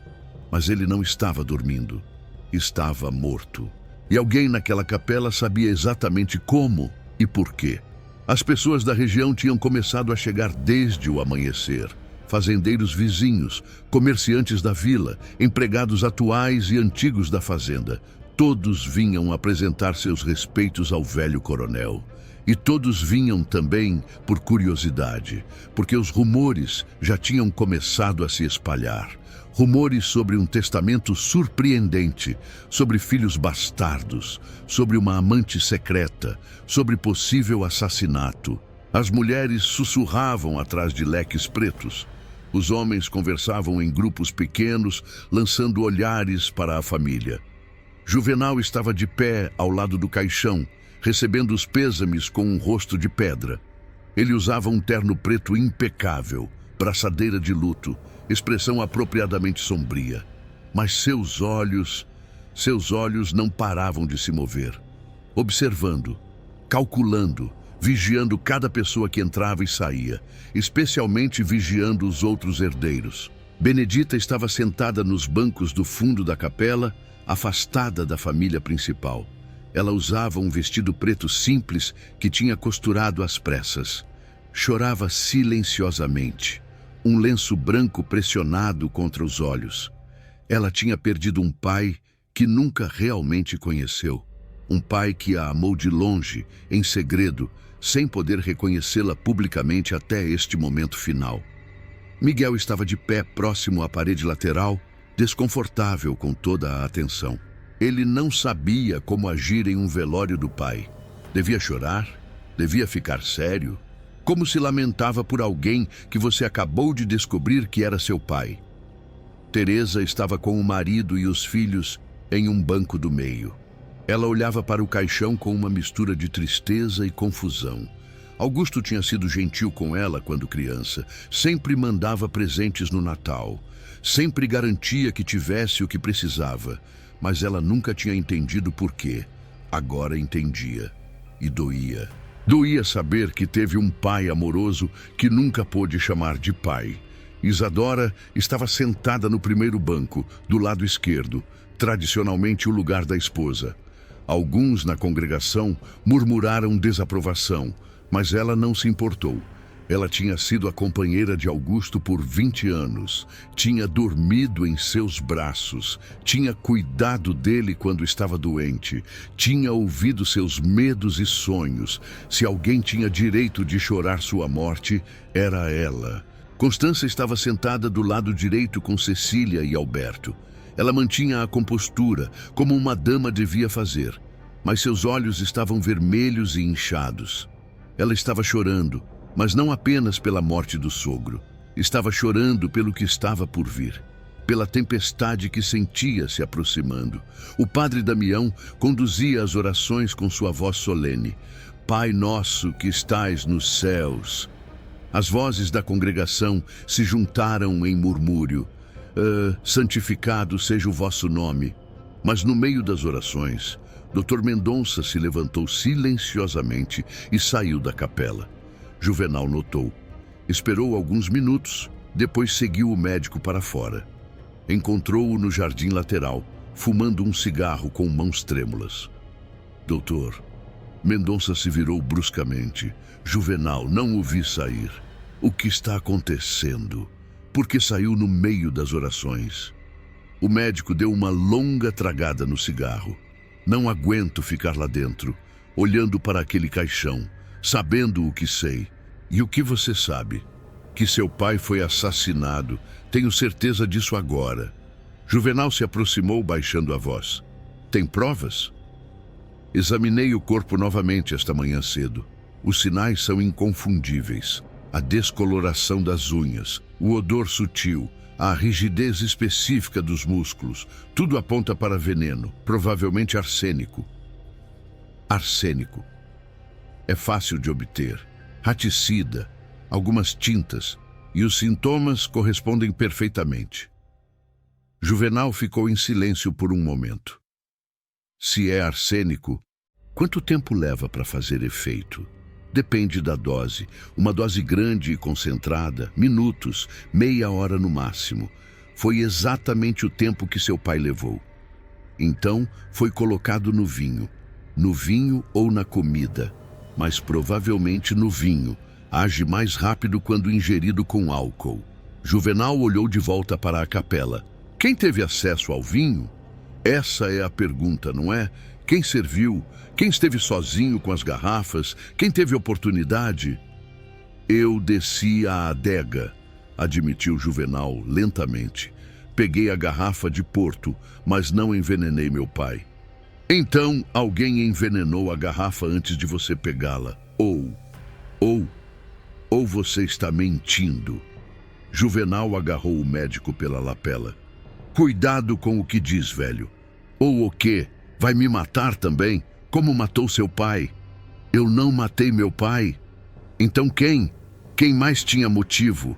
Mas ele não estava dormindo. Estava morto. E alguém naquela capela sabia exatamente como e por quê. As pessoas da região tinham começado a chegar desde o amanhecer. Fazendeiros vizinhos, comerciantes da vila, empregados atuais e antigos da fazenda. Todos vinham apresentar seus respeitos ao velho coronel. E todos vinham também por curiosidade, porque os rumores já tinham começado a se espalhar. Rumores sobre um testamento surpreendente, sobre filhos bastardos, sobre uma amante secreta, sobre possível assassinato. As mulheres sussurravam atrás de leques pretos. Os homens conversavam em grupos pequenos, lançando olhares para a família. Juvenal estava de pé ao lado do caixão, recebendo os pêsames com um rosto de pedra. Ele usava um terno preto impecável, braçadeira de luto, expressão apropriadamente sombria. Mas seus olhos não paravam de se mover, observando, calculando, vigiando cada pessoa que entrava e saía, especialmente vigiando os outros herdeiros. Benedita estava sentada nos bancos do fundo da capela, afastada da família principal. Ela usava um vestido preto simples que tinha costurado às pressas. Chorava silenciosamente, um lenço branco pressionado contra os olhos. Ela tinha perdido um pai que nunca realmente conheceu. Um pai que a amou de longe, em segredo, sem poder reconhecê-la publicamente até este momento final. Miguel estava de pé próximo à parede lateral, desconfortável com toda a atenção. Ele não sabia como agir em um velório do pai. Devia chorar? Devia ficar sério? Como se lamentava por alguém que você acabou de descobrir que era seu pai? Teresa estava com o marido e os filhos em um banco do meio. Ela olhava para o caixão com uma mistura de tristeza e confusão. Augusto tinha sido gentil com ela quando criança, sempre mandava presentes no Natal, sempre garantia que tivesse o que precisava, mas ela nunca tinha entendido por quê. Agora entendia. E doía. Doía saber que teve um pai amoroso que nunca pôde chamar de pai. Isadora estava sentada no primeiro banco, do lado esquerdo, tradicionalmente o lugar da esposa. Alguns na congregação murmuraram desaprovação, mas ela não se importou. Ela tinha sido a companheira de Augusto por 20 anos, tinha dormido em seus braços, tinha cuidado dele quando estava doente, tinha ouvido seus medos e sonhos. Se alguém tinha direito de chorar sua morte, era ela. Constança estava sentada do lado direito com Cecília e Alberto. Ela mantinha a compostura, como uma dama devia fazer, mas seus olhos estavam vermelhos e inchados. Ela estava chorando, mas não apenas pela morte do sogro. Estava chorando pelo que estava por vir, pela tempestade que sentia se aproximando. O padre Damião conduzia as orações com sua voz solene. Pai nosso que estais nos céus. As vozes da congregação se juntaram em murmúrio. Santificado seja o vosso nome. Mas no meio das orações, Dr. Mendonça se levantou silenciosamente e saiu da capela. Juvenal notou. Esperou alguns minutos, depois seguiu o médico para fora. Encontrou-o no jardim lateral, fumando um cigarro com mãos trêmulas. Doutor, Mendonça se virou bruscamente. Juvenal, não o vi sair. O que está acontecendo? Por que saiu no meio das orações? O médico deu uma longa tragada no cigarro. Não aguento ficar lá dentro, olhando para aquele caixão, sabendo o que sei. E o que você sabe? que seu pai foi assassinado. Tenho certeza disso agora. Juvenal se aproximou, baixando a voz. Tem provas? Examinei o corpo novamente esta manhã cedo. Os sinais são inconfundíveis. A descoloração das unhas, o odor sutil, a rigidez específica dos músculos, tudo aponta para veneno, provavelmente arsênico. Arsênico. É fácil de obter. Raticida, algumas tintas, e os sintomas correspondem perfeitamente. Juvenal ficou em silêncio por um momento. Se é arsênico, quanto tempo leva para fazer efeito? Depende da dose. Uma dose grande e concentrada, minutos, meia hora no máximo. Foi exatamente o tempo que seu pai levou. Então, foi colocado no vinho. No vinho ou na comida, mas provavelmente no vinho. Age mais rápido quando ingerido com álcool. Juvenal olhou de volta para a capela. Quem teve acesso ao vinho? Essa é a pergunta, não é? Quem serviu? Quem esteve sozinho com as garrafas? Quem teve oportunidade? Eu desci à adega, admitiu Juvenal lentamente. Peguei a garrafa de Porto, mas não envenenei meu pai. Então, alguém envenenou a garrafa antes de você pegá-la. Ou você está mentindo. Juvenal agarrou o médico pela lapela. Cuidado com o que diz, velho. Ou o quê? Vai me matar também? Como matou seu pai? Eu não matei meu pai. Então quem? Quem mais tinha motivo?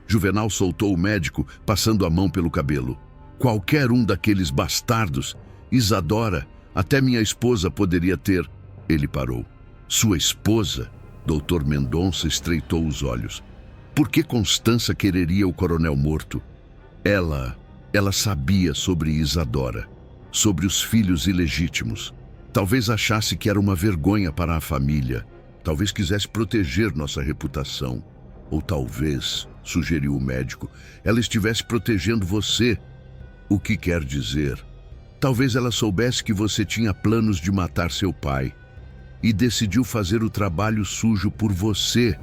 Juvenal soltou o médico, passando a mão pelo cabelo. Qualquer um daqueles bastardos. Isadora, até minha esposa poderia ter... Ele parou. Sua esposa? Doutor Mendonça estreitou os olhos. Por que Constança quereria o coronel morto? Ela sabia sobre Isadora, sobre os filhos ilegítimos. Talvez achasse que era uma vergonha para a família. Talvez quisesse proteger nossa reputação. Ou talvez, sugeriu o médico, ela estivesse protegendo você. O que quer dizer? Talvez ela soubesse que você tinha planos de matar seu pai e decidiu fazer o trabalho sujo por você,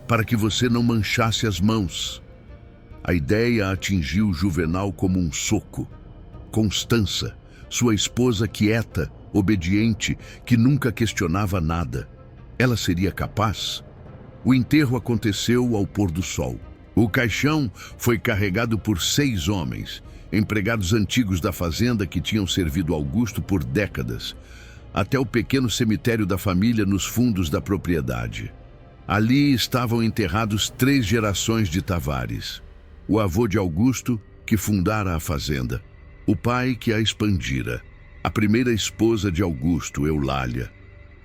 para que você não manchasse as mãos. A ideia atingiu Juvenal como um soco. Constança, sua esposa quieta, obediente, que nunca questionava nada. Ela seria capaz? O enterro aconteceu ao pôr do sol. O caixão foi carregado por 6 homens, empregados antigos da fazenda que tinham servido Augusto por décadas, até o pequeno cemitério da família nos fundos da propriedade. Ali estavam enterrados 3 gerações de Tavares. O avô de Augusto, que fundara a fazenda. O pai que a expandira. A primeira esposa de Augusto, Eulália.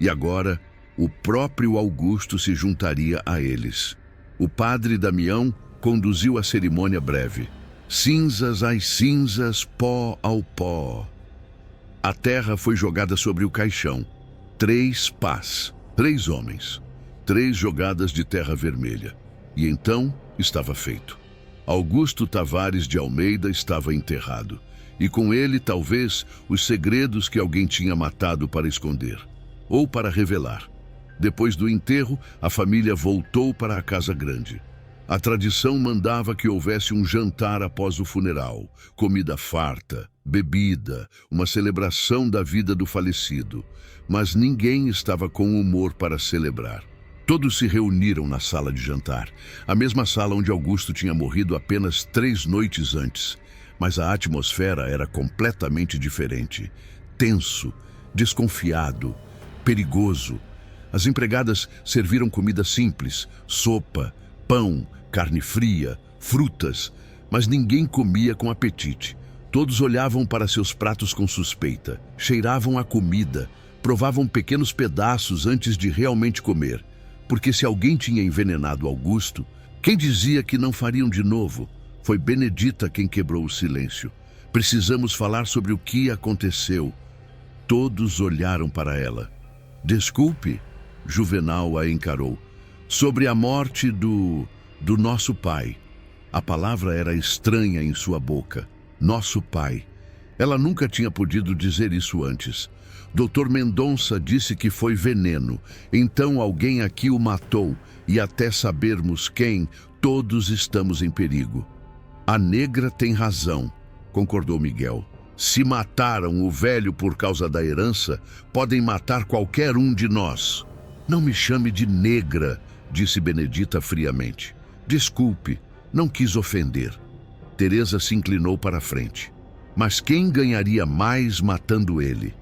E agora, o próprio Augusto se juntaria a eles. O padre Damião conduziu a cerimônia breve. Cinzas às cinzas, pó ao pó. A terra foi jogada sobre o caixão. 3 pás, 3 homens. 3 jogadas de terra vermelha. E então estava feito. Augusto Tavares de Almeida estava enterrado. E com ele, talvez, os segredos que alguém tinha matado para esconder. Ou para revelar. Depois do enterro, a família voltou para a casa grande. A tradição mandava que houvesse um jantar após o funeral. Comida farta, bebida, uma celebração da vida do falecido. Mas ninguém estava com humor para celebrar. Todos se reuniram na sala de jantar, a mesma sala onde Augusto tinha morrido apenas 3 noites antes. Mas a atmosfera era completamente diferente. Tenso, desconfiado, perigoso. As empregadas serviram comida simples, sopa, pão, carne fria, frutas, mas ninguém comia com apetite. Todos olhavam para seus pratos com suspeita, cheiravam a comida, provavam pequenos pedaços antes de realmente comer. Porque se alguém tinha envenenado Augusto, quem dizia que não fariam de novo? Foi Benedita quem quebrou o silêncio. Precisamos falar sobre o que aconteceu. Todos olharam para ela. Desculpe, Juvenal a encarou. Sobre a morte do nosso pai. A palavra era estranha em sua boca. Nosso pai. Ela nunca tinha podido dizer isso antes. Dr. Mendonça disse que foi veneno. Então alguém aqui o matou. E até sabermos quem, Todos estamos em perigo. A negra tem razão, concordou Miguel. Se mataram o velho por causa da herança, podem matar qualquer um de nós. Não me chame de negra, disse Benedita friamente. Desculpe, não quis ofender. Teresa se inclinou para a frente. Mas quem ganharia mais matando ele?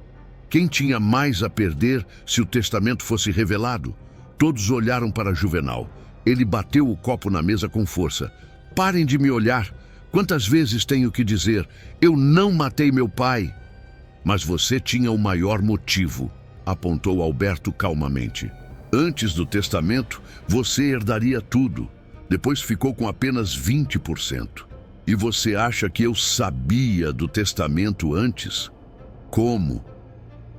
Quem tinha mais a perder se o testamento fosse revelado? Todos olharam para Juvenal. Ele bateu o copo na mesa com força. Parem de me olhar. Quantas vezes tenho que dizer, eu não matei meu pai? Mas você tinha o maior motivo, apontou Alberto calmamente. Antes do testamento, você herdaria tudo. Depois ficou com apenas 20%. E você acha que eu sabia do testamento antes? Como?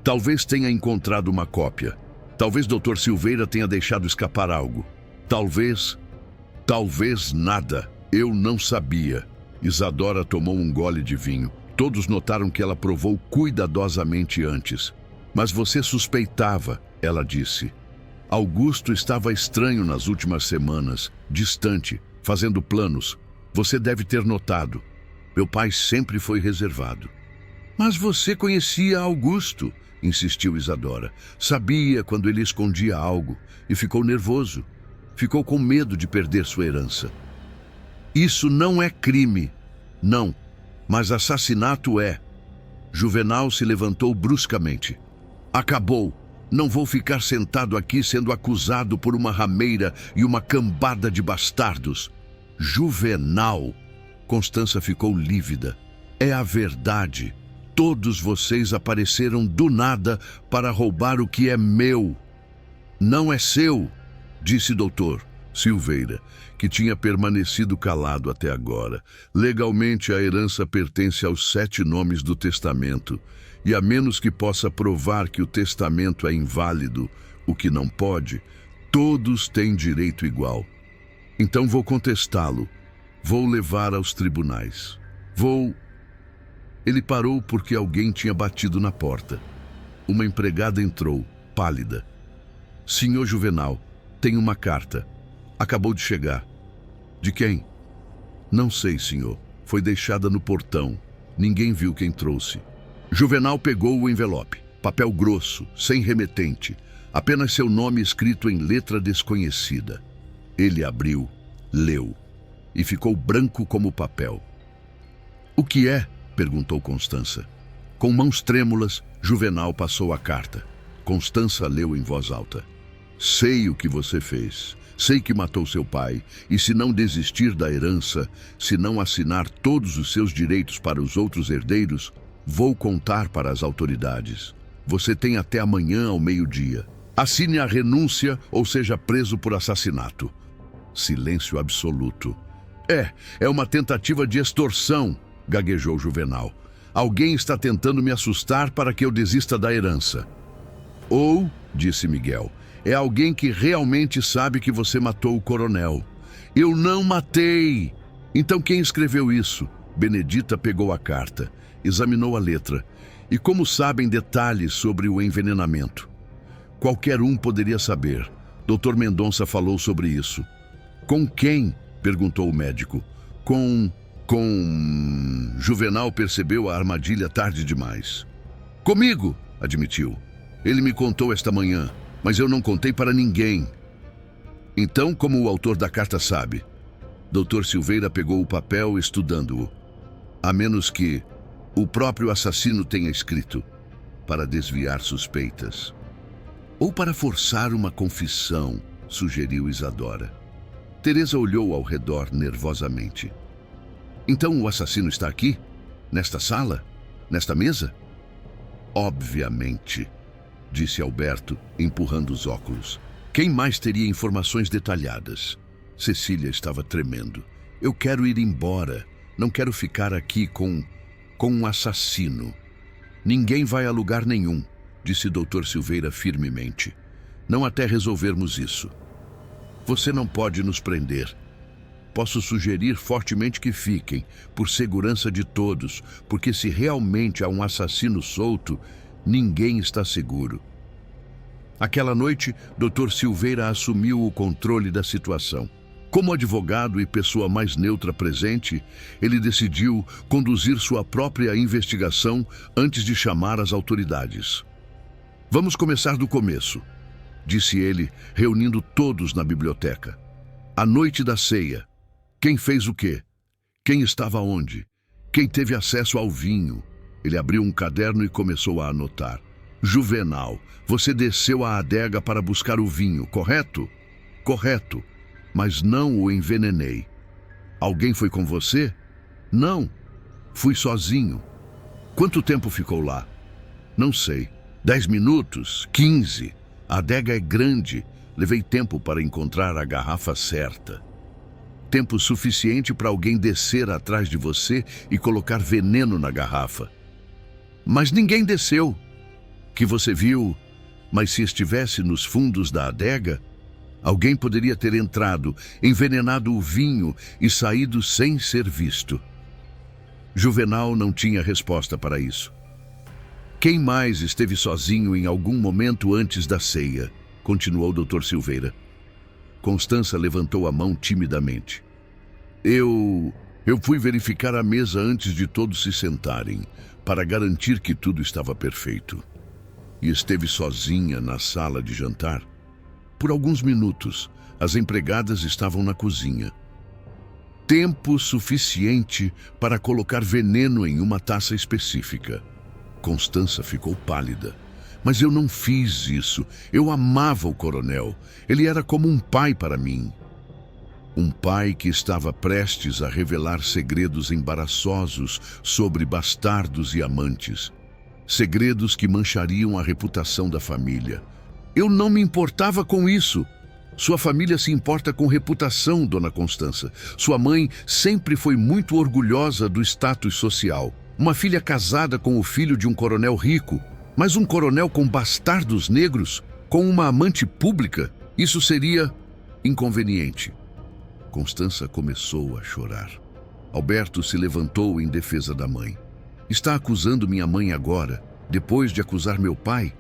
Talvez tenha encontrado uma cópia. Talvez Dr. Silveira tenha deixado escapar algo. Talvez nada. Eu não sabia. Isadora tomou um gole de vinho. Todos notaram que ela provou cuidadosamente antes. Mas você suspeitava, ela disse. Augusto estava estranho nas últimas semanas, distante, fazendo planos. Você deve ter notado. Meu pai sempre foi reservado. Mas você conhecia Augusto, insistiu Isadora. Sabia quando ele escondia algo e ficou nervoso. Ficou com medo de perder sua herança. Isso não é crime. Não, mas assassinato é. Juvenal se levantou bruscamente. Acabou. Não vou ficar sentado aqui sendo acusado por uma rameira e uma cambada de bastardos. Juvenal. Constança ficou lívida. É a verdade. Todos vocês apareceram do nada para roubar o que é meu. Não é seu, disse Dr. Silveira, que tinha permanecido calado até agora. Legalmente, a herança pertence aos 7 nomes do testamento, e a menos que possa provar que o testamento é inválido, o que não pode, todos têm direito igual. Então vou contestá-lo. Vou levar aos tribunais. Ele parou porque alguém tinha batido na porta. Uma empregada entrou, pálida. Senhor Juvenal, tem uma carta. Acabou de chegar. De quem? Não sei, senhor. Foi deixada no portão. Ninguém viu quem trouxe. Juvenal pegou o envelope. Papel grosso, sem remetente. Apenas seu nome escrito em letra desconhecida. Ele abriu, leu. E ficou branco como papel. O que é? Perguntou Constança. Com mãos trêmulas, Juvenal passou a carta. Constança leu em voz alta. Sei o que você fez. Sei que matou seu pai, e se não desistir da herança, se não assinar todos os seus direitos para os outros herdeiros, vou contar para as autoridades. Você tem até amanhã ao meio-dia. Assine a renúncia ou seja preso por assassinato. Silêncio absoluto. É uma tentativa de extorsão, gaguejou Juvenal. Alguém está tentando me assustar para que eu desista da herança. Ou, disse Miguel, é alguém que realmente sabe que você matou o coronel. Eu não matei! Então quem escreveu isso? Benedita pegou a carta, examinou a letra. E como sabem detalhes sobre o envenenamento? Qualquer um poderia saber. Dr. Mendonça falou sobre isso. Com quem? Perguntou o médico. Com... Juvenal percebeu a armadilha tarde demais. Comigo, admitiu. Ele me contou esta manhã, mas eu não contei para ninguém. Então, como o autor da carta sabe? Dr. Silveira pegou o papel estudando-o. A menos que o próprio assassino tenha escrito, para desviar suspeitas. Ou para forçar uma confissão, sugeriu Isadora. Teresa olhou ao redor nervosamente. Então o assassino está aqui? Nesta sala? Nesta mesa? Obviamente, disse Alberto, empurrando os óculos. Quem mais teria informações detalhadas? Cecília estava tremendo. Eu quero ir embora. Não quero ficar aqui com um assassino. Ninguém vai a lugar nenhum, disse Dr. Silveira firmemente. Não até resolvermos isso. Você não pode nos prender. Posso sugerir fortemente que fiquem, por segurança de todos, porque se realmente há um assassino solto, ninguém está seguro. Aquela noite, Dr. Silveira assumiu o controle da situação. Como advogado e pessoa mais neutra presente, ele decidiu conduzir sua própria investigação antes de chamar as autoridades. Vamos começar do começo, disse ele, reunindo todos na biblioteca. A noite da ceia. Quem fez o quê? Quem estava onde? Quem teve acesso ao vinho? Ele abriu um caderno e começou a anotar. Juvenal, você desceu à adega para buscar o vinho, correto? Correto, mas não o envenenei. Alguém foi com você? Não, fui sozinho. Quanto tempo ficou lá? Não sei. 10 minutos? 15? A adega é grande. Levei tempo para encontrar a garrafa certa. Tempo suficiente para alguém descer atrás de você e colocar veneno na garrafa. Mas ninguém desceu. Que você viu, mas se estivesse nos fundos da adega, alguém poderia ter entrado, envenenado o vinho e saído sem ser visto. Juvenal não tinha resposta para isso. Quem mais esteve sozinho em algum momento antes da ceia? Continuou o Dr. Silveira. Constança levantou a mão timidamente. Eu fui verificar a mesa antes de todos se sentarem, para garantir que tudo estava perfeito. E esteve sozinha na sala de jantar. Por alguns minutos, as empregadas estavam na cozinha. Tempo suficiente para colocar veneno em uma taça específica. Constança ficou pálida. Mas eu não fiz isso. Eu amava o coronel. Ele era como um pai para mim. Um pai que estava prestes a revelar segredos embaraçosos sobre bastardos e amantes. Segredos que manchariam a reputação da família. Eu não me importava com isso. Sua família se importa com reputação, dona Constança. Sua mãe sempre foi muito orgulhosa do status social. Uma filha casada com o filho de um coronel rico, mas um coronel com bastardos negros, com uma amante pública, isso seria inconveniente. Constança começou a chorar. Alberto se levantou em defesa da mãe. Está acusando minha mãe agora, depois de acusar meu pai?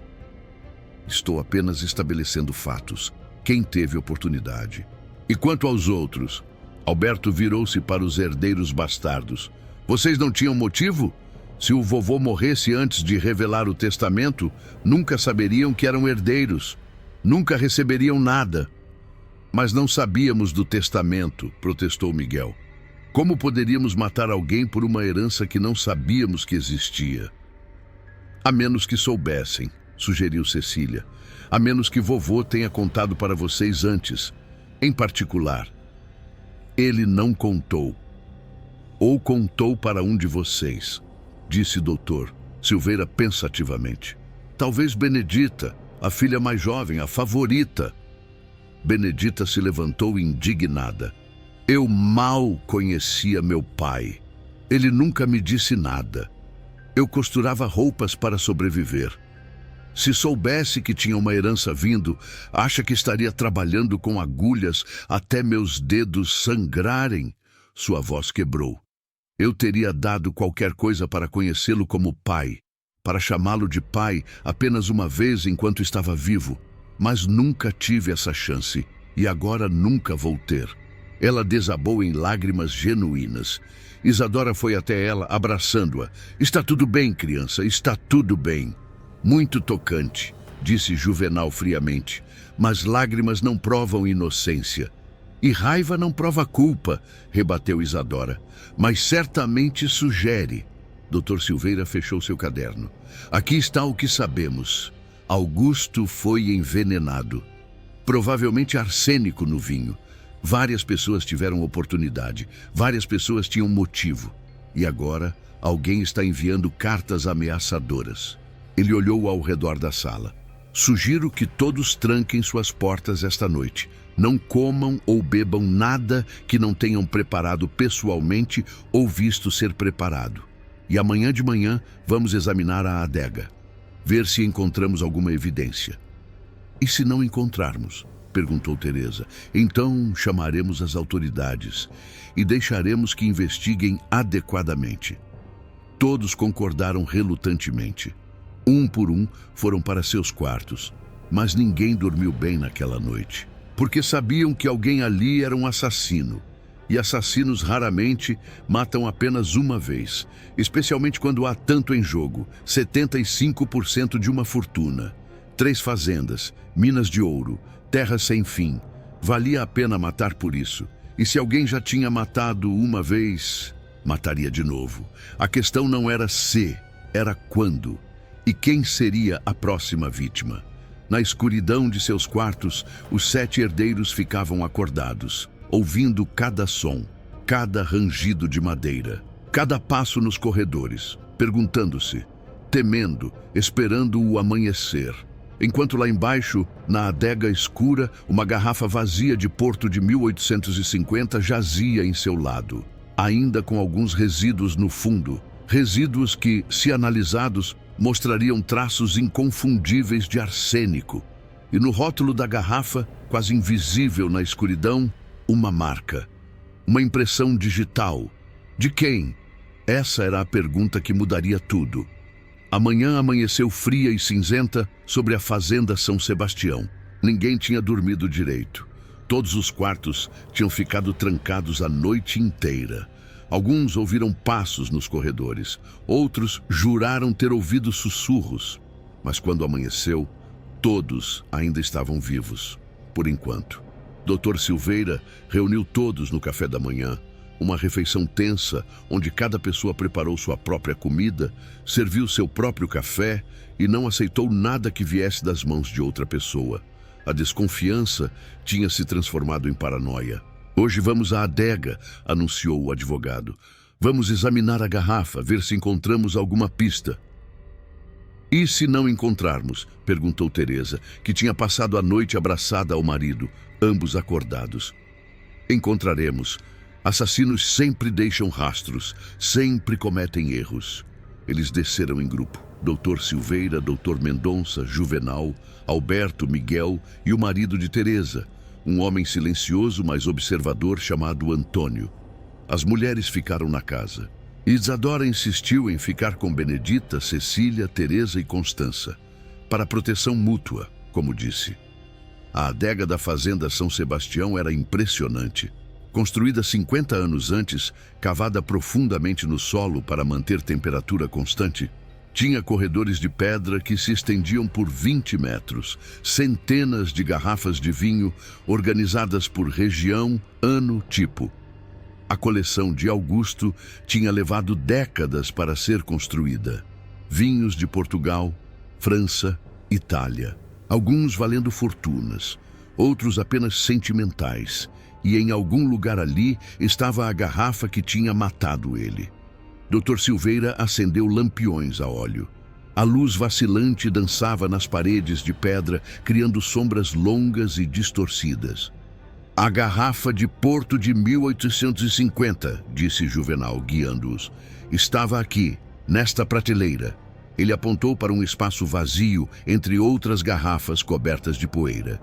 Estou apenas estabelecendo fatos. Quem teve oportunidade? E quanto aos outros? Alberto virou-se para os herdeiros bastardos. Vocês não tinham motivo? Se o vovô morresse antes de revelar o testamento, nunca saberiam que eram herdeiros. Nunca receberiam nada. Mas não sabíamos do testamento, protestou Miguel. Como poderíamos matar alguém por uma herança que não sabíamos que existia? A menos que soubessem, sugeriu Cecília. A menos que vovô tenha contado para vocês antes. Em particular, ele não contou. Ou contou para um de vocês, disse Dr. Silveira pensativamente. Talvez Benedita, a filha mais jovem, a favorita. Benedita se levantou indignada. Eu mal conhecia meu pai. Ele nunca me disse nada. Eu costurava roupas para sobreviver. Se soubesse que tinha uma herança vindo, acha que estaria trabalhando com agulhas até meus dedos sangrarem? Sua voz quebrou. Eu teria dado qualquer coisa para conhecê-lo como pai, para chamá-lo de pai apenas uma vez enquanto estava vivo, mas nunca tive essa chance e agora nunca vou ter. Ela desabou em lágrimas genuínas. Isadora foi até ela, abraçando-a. Está tudo bem, criança, está tudo bem. Muito tocante, disse Juvenal friamente, mas lágrimas não provam inocência. E raiva não prova culpa, rebateu Isadora, mas certamente sugere. Dr. Silveira fechou seu caderno. Aqui está o que sabemos. Augusto foi envenenado. Provavelmente arsênico no vinho. Várias pessoas tiveram oportunidade, várias pessoas tinham motivo. E agora, alguém está enviando cartas ameaçadoras. Ele olhou ao redor da sala. Sugiro que todos tranquem suas portas esta noite. Não comam ou bebam nada que não tenham preparado pessoalmente ou visto ser preparado. E amanhã de manhã vamos examinar a adega. Ver se encontramos alguma evidência. E se não encontrarmos? Perguntou Teresa. Então chamaremos as autoridades e deixaremos que investiguem adequadamente. Todos concordaram relutantemente. Um por um foram para seus quartos, mas ninguém dormiu bem naquela noite. porque sabiam que alguém ali era um assassino. E assassinos raramente matam apenas uma vez, especialmente quando há tanto em jogo, 75% de uma fortuna, 3 fazendas, minas de ouro, terras sem fim. Valia a pena matar por isso. E se alguém já tinha matado uma vez, mataria de novo. A questão não era se, era quando. E quem seria a próxima vítima? Na escuridão de seus quartos, os 7 herdeiros ficavam acordados, ouvindo cada som, cada rangido de madeira, cada passo nos corredores, perguntando-se, temendo, esperando o amanhecer. Enquanto lá embaixo, na adega escura, uma garrafa vazia de Porto de 1850 jazia em seu lado, ainda com alguns resíduos no fundo, resíduos que, se analisados, mostrariam traços inconfundíveis de arsênico. E no rótulo da garrafa, quase invisível na escuridão, uma marca, uma impressão digital. De quem? Essa era a pergunta que mudaria tudo. A manhã amanheceu fria e cinzenta sobre a fazenda São Sebastião. Ninguém tinha dormido direito. Todos os quartos tinham ficado trancados a noite inteira. Alguns ouviram passos nos corredores, outros juraram ter ouvido sussurros. Mas quando amanheceu, todos ainda estavam vivos, por enquanto. Dr. Silveira reuniu todos no café da manhã, uma refeição tensa, onde cada pessoa preparou sua própria comida, serviu seu próprio café e não aceitou nada que viesse das mãos de outra pessoa. A desconfiança tinha se transformado em paranoia. Hoje vamos à adega, anunciou o advogado. Vamos examinar a garrafa, ver se encontramos alguma pista. E se não encontrarmos? Perguntou Teresa, que tinha passado a noite abraçada ao marido, ambos acordados. Encontraremos. Assassinos sempre deixam rastros, sempre cometem erros. Eles desceram em grupo. Dr. Silveira, Dr. Mendonça, Juvenal, Alberto, Miguel e o marido de Teresa, um homem silencioso, mas observador chamado Antônio. As mulheres ficaram na casa. Isadora insistiu em ficar com Benedita, Cecília, Teresa e Constança, para proteção mútua, como disse. A adega da fazenda São Sebastião era impressionante. Construída 50 anos antes, cavada profundamente no solo para manter temperatura constante, tinha corredores de pedra que se estendiam por 20 metros, centenas de garrafas de vinho organizadas por região, ano, tipo. A coleção de Augusto tinha levado décadas para ser construída. Vinhos de Portugal, França, Itália. Alguns valendo fortunas, outros apenas sentimentais. E em algum lugar ali estava a garrafa que tinha matado ele. Dr. Silveira acendeu lampiões a óleo. A luz vacilante dançava nas paredes de pedra, criando sombras longas e distorcidas. A garrafa de Porto de 1850, disse Juvenal, guiando-os, estava aqui, nesta prateleira. Ele apontou para um espaço vazio entre outras garrafas cobertas de poeira.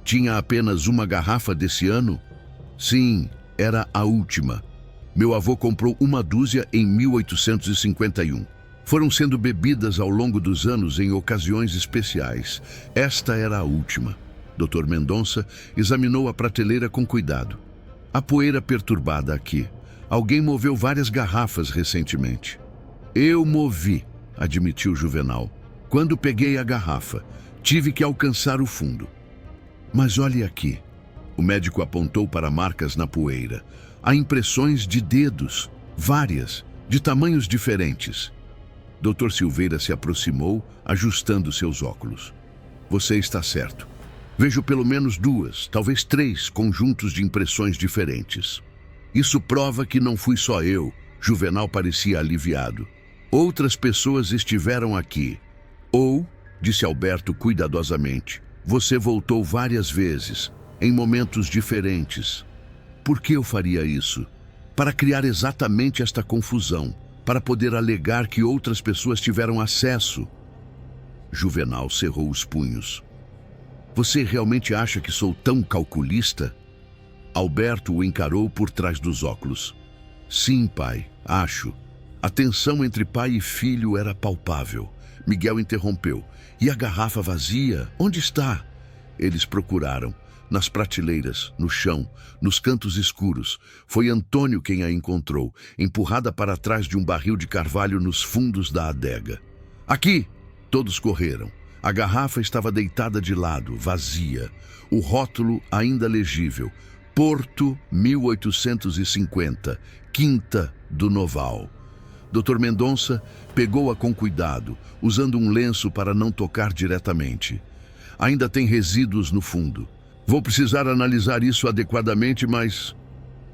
Tinha apenas uma garrafa desse ano? Sim, era a última. Meu avô comprou uma dúzia em 1851. Foram sendo bebidas ao longo dos anos em ocasiões especiais. Esta era a última. Dr. Mendonça examinou a prateleira com cuidado. A poeira perturbada aqui. Alguém moveu várias garrafas recentemente. Eu movi, admitiu Juvenal. Quando peguei a garrafa, tive que alcançar o fundo. Mas olhe aqui. O médico apontou para marcas na poeira. Há impressões de dedos, várias, de tamanhos diferentes. Dr. Silveira se aproximou, ajustando seus óculos. Você está certo. Vejo pelo menos 2, talvez 3 conjuntos de impressões diferentes. Isso prova que não fui só eu. Juvenal parecia aliviado. Outras pessoas estiveram aqui. Ou, disse Alberto cuidadosamente, você voltou várias vezes, em momentos diferentes. Por que eu faria isso? Para criar exatamente esta confusão, para poder alegar que outras pessoas tiveram acesso. Juvenal cerrou os punhos. Você realmente acha que sou tão calculista? Alberto o encarou por trás dos óculos. Sim, pai, acho. A tensão entre pai e filho era palpável. Miguel interrompeu. E a garrafa vazia? Onde está? Eles procuraram. nas prateleiras, no chão, nos cantos escuros. Foi Antônio quem a encontrou, empurrada para trás de um barril de carvalho nos fundos da adega. Aqui! Todos correram. A garrafa estava deitada de lado, vazia. O rótulo ainda legível. Porto 1850, Quinta do Noval. Dr. Mendonça pegou-a com cuidado, usando um lenço para não tocar diretamente. Ainda tem resíduos no fundo. Vou precisar analisar isso adequadamente, mas...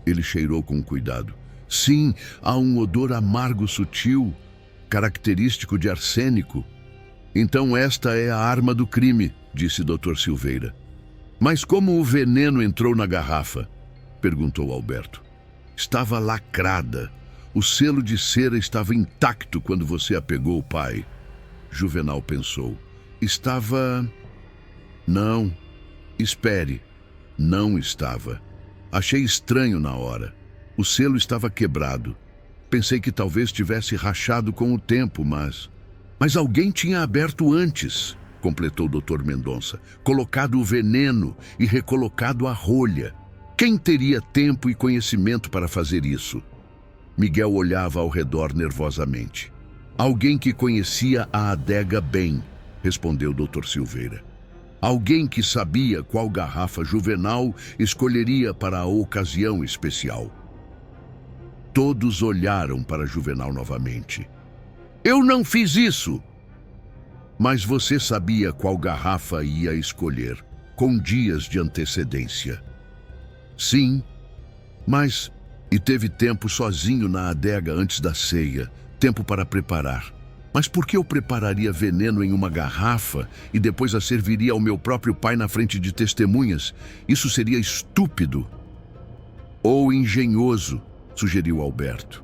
Ele cheirou com cuidado. Sim, há um odor amargo sutil, característico de arsênico. Então esta é a arma do crime, disse Dr. Silveira. Mas como o veneno entrou na garrafa? Perguntou Alberto. Estava lacrada. O selo de cera estava intacto quando você a pegou, pai. Juvenal pensou. Estava... Não. Espere. Não estava. Achei estranho na hora. O selo estava quebrado. Pensei que talvez tivesse rachado com o tempo, mas... Mas alguém tinha aberto antes, completou o Dr. Mendonça, colocado o veneno e recolocado a rolha. Quem teria tempo e conhecimento para fazer isso? Miguel olhava ao redor nervosamente. Alguém que conhecia a adega bem, respondeu o Dr. Silveira. Alguém que sabia qual garrafa Juvenal escolheria para a ocasião especial. Todos olharam para Juvenal novamente. Eu não fiz isso! Mas você sabia qual garrafa ia escolher, com dias de antecedência. Sim, mas... E teve tempo sozinho na adega antes da ceia, tempo para preparar. Mas por que eu prepararia veneno em uma garrafa e depois a serviria ao meu próprio pai na frente de testemunhas? Isso seria estúpido. Ou engenhoso, sugeriu Alberto.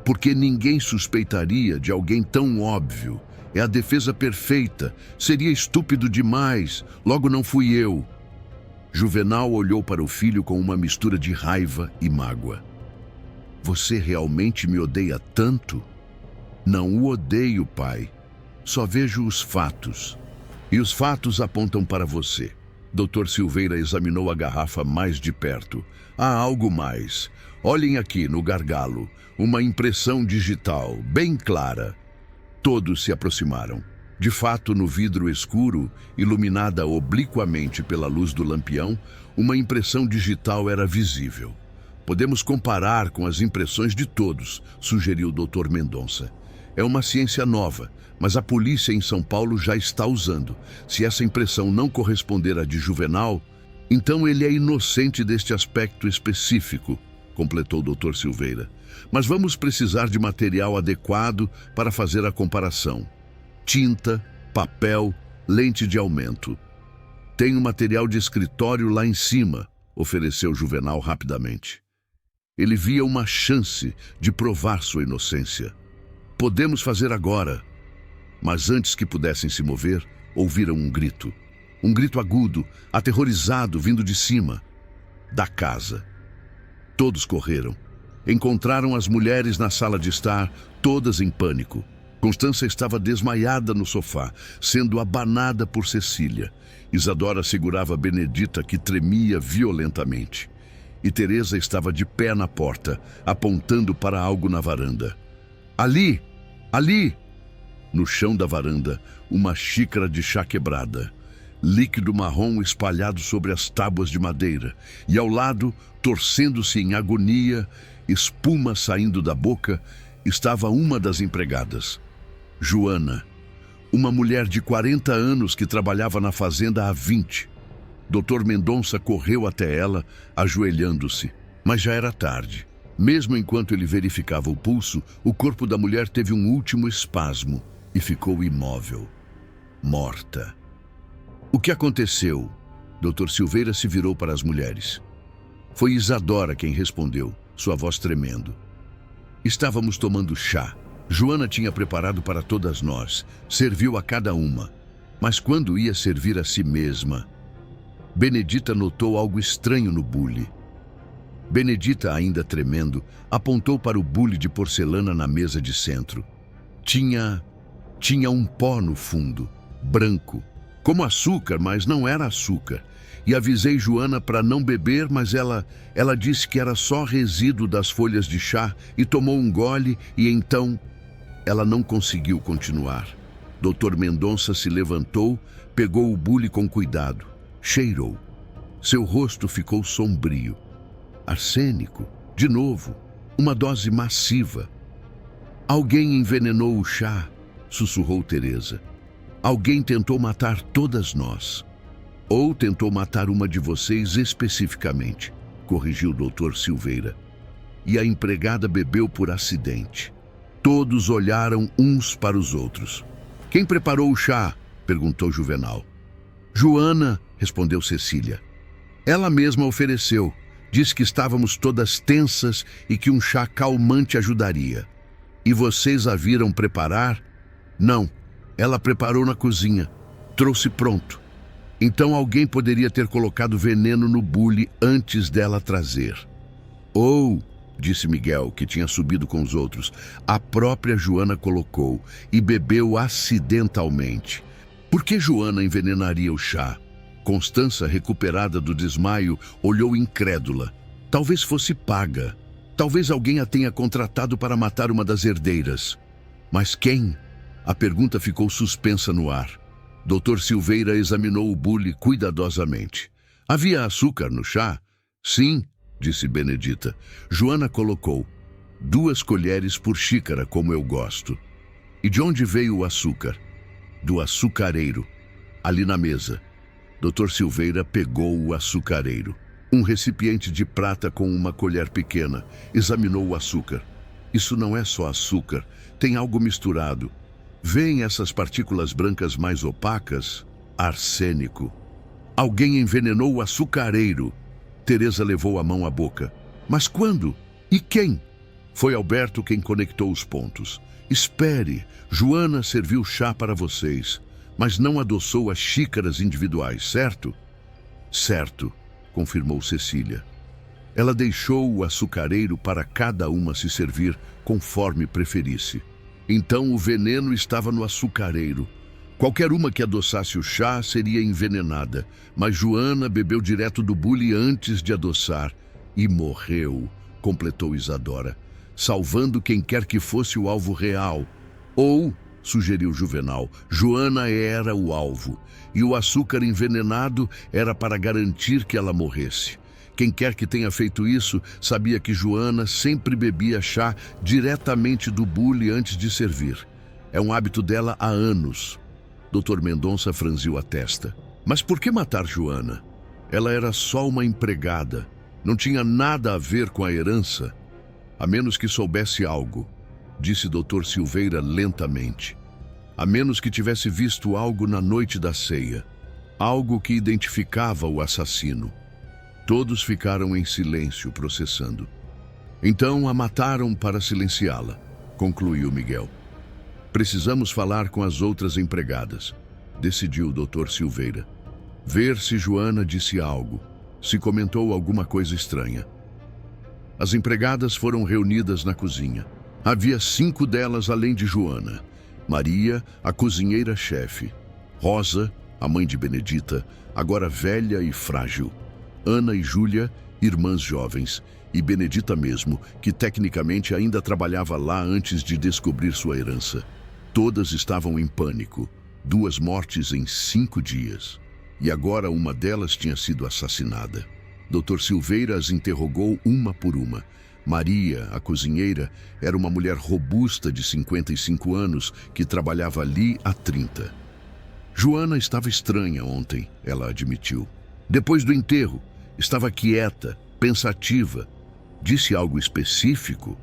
Porque ninguém suspeitaria de alguém tão óbvio. É a defesa perfeita. Seria estúpido demais. Logo não fui eu. Juvenal olhou para o filho com uma mistura de raiva e mágoa. Você realmente me odeia tanto? Não o odeio, pai. Só vejo os fatos. E os fatos apontam para você. Dr. Silveira examinou a garrafa mais de perto. Há algo mais. Olhem aqui no gargalo. Uma impressão digital, bem clara. Todos se aproximaram. De fato, no vidro escuro, iluminada obliquamente pela luz do lampião, uma impressão digital era visível. Podemos comparar com as impressões de todos, sugeriu o Dr. Mendonça. É uma ciência nova, mas a polícia em São Paulo já está usando. Se essa impressão não corresponder à de Juvenal, então ele é inocente deste aspecto específico, completou o Dr. Silveira. Mas vamos precisar de material adequado para fazer a comparação. Tinta, papel, lente de aumento. Tem um material de escritório lá em cima, ofereceu Juvenal rapidamente. Ele via uma chance de provar sua inocência. Podemos fazer agora. Mas antes que pudessem se mover, ouviram um grito. Um grito agudo, aterrorizado, vindo de cima, da casa. Todos correram. Encontraram as mulheres na sala de estar, todas em pânico. Constância estava desmaiada no sofá, sendo abanada por Cecília. Isadora segurava Benedita, que tremia violentamente. E Teresa estava de pé na porta, apontando para algo na varanda. Ali! Ali! No chão da varanda, uma xícara de chá quebrada. Líquido marrom espalhado sobre as tábuas de madeira. E ao lado, torcendo-se em agonia, espuma saindo da boca, estava uma das empregadas. Joana, uma mulher de 40 anos que trabalhava na fazenda há 20. Dr. Mendonça correu até ela, ajoelhando-se, mas já era tarde. Mesmo enquanto ele verificava o pulso, o corpo da mulher teve um último espasmo e ficou imóvel, morta. O que aconteceu? Dr. Silveira se virou para as mulheres. Foi Isadora quem respondeu, sua voz tremendo. Estávamos tomando chá. Joana tinha preparado para todas nós, serviu a cada uma. Mas quando ia servir a si mesma, Benedita notou algo estranho no bule. Benedita, ainda tremendo, apontou para o bule de porcelana na mesa de centro. Tinha um pó no fundo, branco, como açúcar, mas não era açúcar. E avisei Joana para não beber, mas ela disse que era só resíduo das folhas de chá e tomou um gole e então ela não conseguiu continuar. Dr. Mendonça se levantou, pegou o bule com cuidado, cheirou. Seu rosto ficou sombrio. Arsênico, de novo, uma dose massiva. Alguém envenenou o chá, sussurrou Teresa. Alguém tentou matar todas nós. Ou tentou matar uma de vocês especificamente, corrigiu o Dr. Silveira. E a empregada bebeu por acidente. Todos olharam uns para os outros. Quem preparou o chá? Perguntou Juvenal. Joana, respondeu Cecília. Ela mesma ofereceu. Disse que estávamos todas tensas e que um chá calmante ajudaria. E vocês a viram preparar? Não, ela preparou na cozinha. Trouxe pronto. Então alguém poderia ter colocado veneno no bule antes dela trazer. Ou, disse Miguel, que tinha subido com os outros, a própria Joana colocou e bebeu acidentalmente. Por que Joana envenenaria o chá? Constança, recuperada do desmaio, olhou incrédula. Talvez fosse paga. Talvez alguém a tenha contratado para matar uma das herdeiras. Mas quem? A pergunta ficou suspensa no ar. Dr. Silveira examinou o bule cuidadosamente. Havia açúcar no chá? Sim, disse Benedita. Joana colocou 2 colheres por xícara, como eu gosto. E de onde veio o açúcar? Do açucareiro, ali na mesa. Dr. Silveira pegou o açucareiro. Um recipiente de prata com uma colher pequena. Examinou o açúcar. Isso não é só açúcar, tem algo misturado. Veem essas partículas brancas mais opacas? Arsênico. Alguém envenenou o açucareiro. Teresa levou a mão à boca. Mas quando? E quem? Foi Alberto quem conectou os pontos. Espere, Joana serviu chá para vocês, mas não adoçou as xícaras individuais, certo? Certo, confirmou Cecília. Ela deixou o açucareiro para cada uma se servir conforme preferisse. Então o veneno estava no açucareiro. Qualquer uma que adoçasse o chá seria envenenada, mas Joana bebeu direto do bule antes de adoçar e morreu, completou Isadora, salvando quem quer que fosse o alvo real. Ou, sugeriu Juvenal, Joana era o alvo, e o açúcar envenenado era para garantir que ela morresse. Quem quer que tenha feito isso sabia que Joana sempre bebia chá diretamente do bule antes de servir. É um hábito dela há anos. Dr. Mendonça franziu a testa. Mas por que matar Joana? Ela era só uma empregada. Não tinha nada a ver com a herança. A menos que soubesse algo, disse Dr. Silveira lentamente. A menos que tivesse visto algo na noite da ceia. Algo que identificava o assassino. Todos ficaram em silêncio, processando. Então a mataram para silenciá-la, concluiu Miguel. Precisamos falar com as outras empregadas, decidiu o Dr. Silveira. Ver se Joana disse algo, se comentou alguma coisa estranha. As empregadas foram reunidas na cozinha. Havia 5 delas além de Joana. Maria, a cozinheira-chefe. Rosa, a mãe de Benedita, agora velha e frágil. Ana e Júlia, irmãs jovens, e Benedita mesmo, que tecnicamente ainda trabalhava lá antes de descobrir sua herança. Todas estavam em pânico. 2 mortes em 5 dias. E agora uma delas tinha sido assassinada. Dr. Silveira as interrogou uma por uma. Maria, a cozinheira, era uma mulher robusta de 55 anos que trabalhava ali há 30. Joana estava estranha ontem, ela admitiu. Depois do enterro, estava quieta, pensativa. Disse algo específico?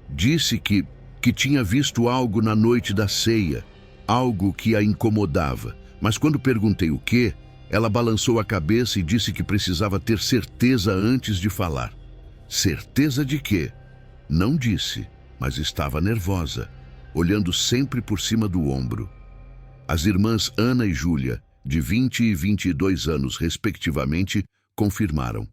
Disse que tinha visto algo na noite da ceia, algo que a incomodava. Mas quando perguntei o quê, ela balançou a cabeça e disse que precisava ter certeza antes de falar. Certeza de quê? Não disse, mas estava nervosa, olhando sempre por cima do ombro. As irmãs Ana e Júlia, de 20 e 22 anos respectivamente, confirmaram.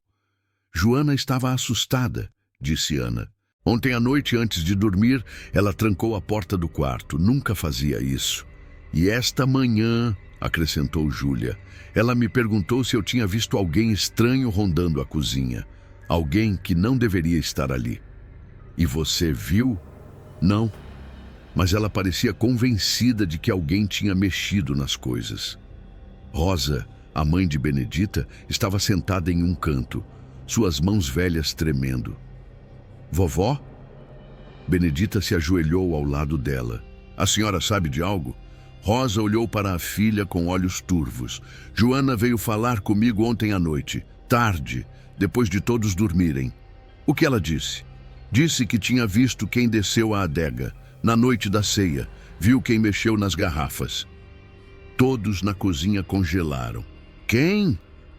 Joana estava assustada, disse Ana. Ontem à noite, antes de dormir, ela trancou a porta do quarto. Nunca fazia isso. E esta manhã, acrescentou Júlia. Ela me perguntou se eu tinha visto alguém estranho rondando a cozinha. Alguém que não deveria estar ali. E você viu? Não. Mas ela parecia convencida de que alguém tinha mexido nas coisas. Rosa, a mãe de Benedita, estava sentada em um canto, suas mãos velhas tremendo. Vovó? Benedita se ajoelhou ao lado dela. A senhora sabe de algo? Rosa olhou para a filha com olhos turvos. Joana veio falar comigo ontem à noite, tarde, depois de todos dormirem. O que ela disse? Disse que tinha visto quem desceu à adega, na noite da ceia, viu quem mexeu nas garrafas. Todos na cozinha congelaram. Quem?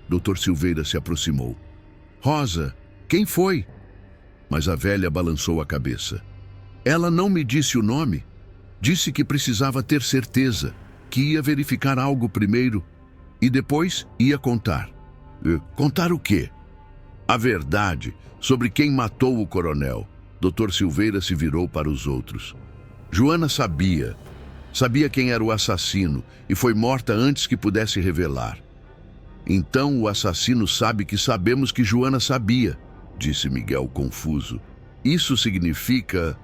Dr. Silveira se aproximou. Rosa, quem foi? Mas a velha balançou a cabeça. Ela não me disse o nome. Disse que precisava ter certeza, que ia verificar algo primeiro e depois ia contar. Contar o quê? A verdade sobre quem matou o coronel. Dr. Silveira se virou para os outros. Joana sabia quem era o assassino e foi morta antes que pudesse revelar. Então o assassino sabe que sabemos que Joana sabia, disse Miguel confuso. Isso significa,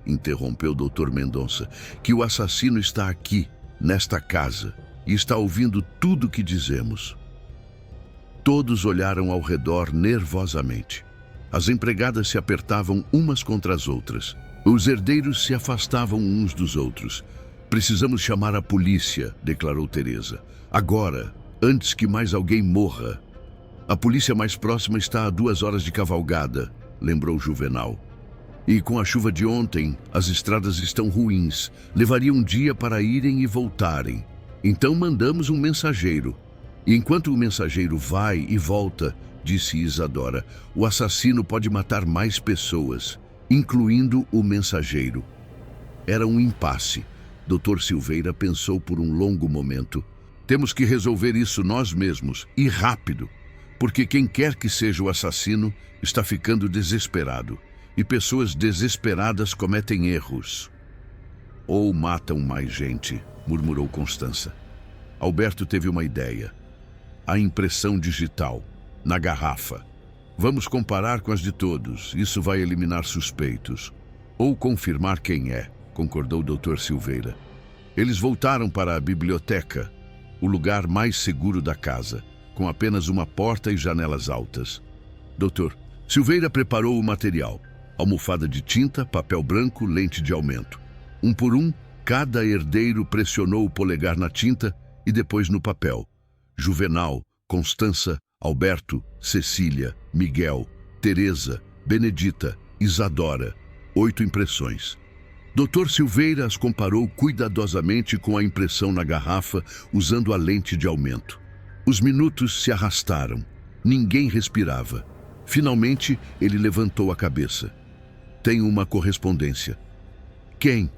interrompeu o Dr. Mendonça, que o assassino está aqui, nesta casa, e está ouvindo tudo o que dizemos. Todos olharam ao redor nervosamente. As empregadas se apertavam umas contra as outras. Os herdeiros se afastavam uns dos outros. Precisamos chamar a polícia, declarou Teresa. Agora, antes que mais alguém morra. A polícia mais próxima está a 2 horas de cavalgada, lembrou Juvenal. E com a chuva de ontem, as estradas estão ruins. Levaria um dia para irem e voltarem. Então mandamos um mensageiro. E enquanto o mensageiro vai e volta, disse Isadora, o assassino pode matar mais pessoas, incluindo o mensageiro. Era um impasse. Dr. Silveira pensou por um longo momento. Temos que resolver isso nós mesmos, e rápido, porque quem quer que seja o assassino está ficando desesperado, e pessoas desesperadas cometem erros. Ou matam mais gente, murmurou Constança. Alberto teve uma ideia. A impressão digital, na garrafa. Vamos comparar com as de todos, isso vai eliminar suspeitos. Ou confirmar quem é, concordou o Dr. Silveira. Eles voltaram para a biblioteca, o lugar mais seguro da casa, com apenas uma porta e janelas altas. Dr. Silveira preparou o material. Almofada de tinta, papel branco, lente de aumento. Um por um, cada herdeiro pressionou o polegar na tinta e depois no papel. Juvenal, Constança, Alberto, Cecília, Miguel, Teresa, Benedita, Isadora. 8 impressões. Dr. Silveira as comparou cuidadosamente com a impressão na garrafa, usando a lente de aumento. Os minutos se arrastaram. Ninguém respirava. Finalmente, ele levantou a cabeça. Tem uma correspondência. Quem?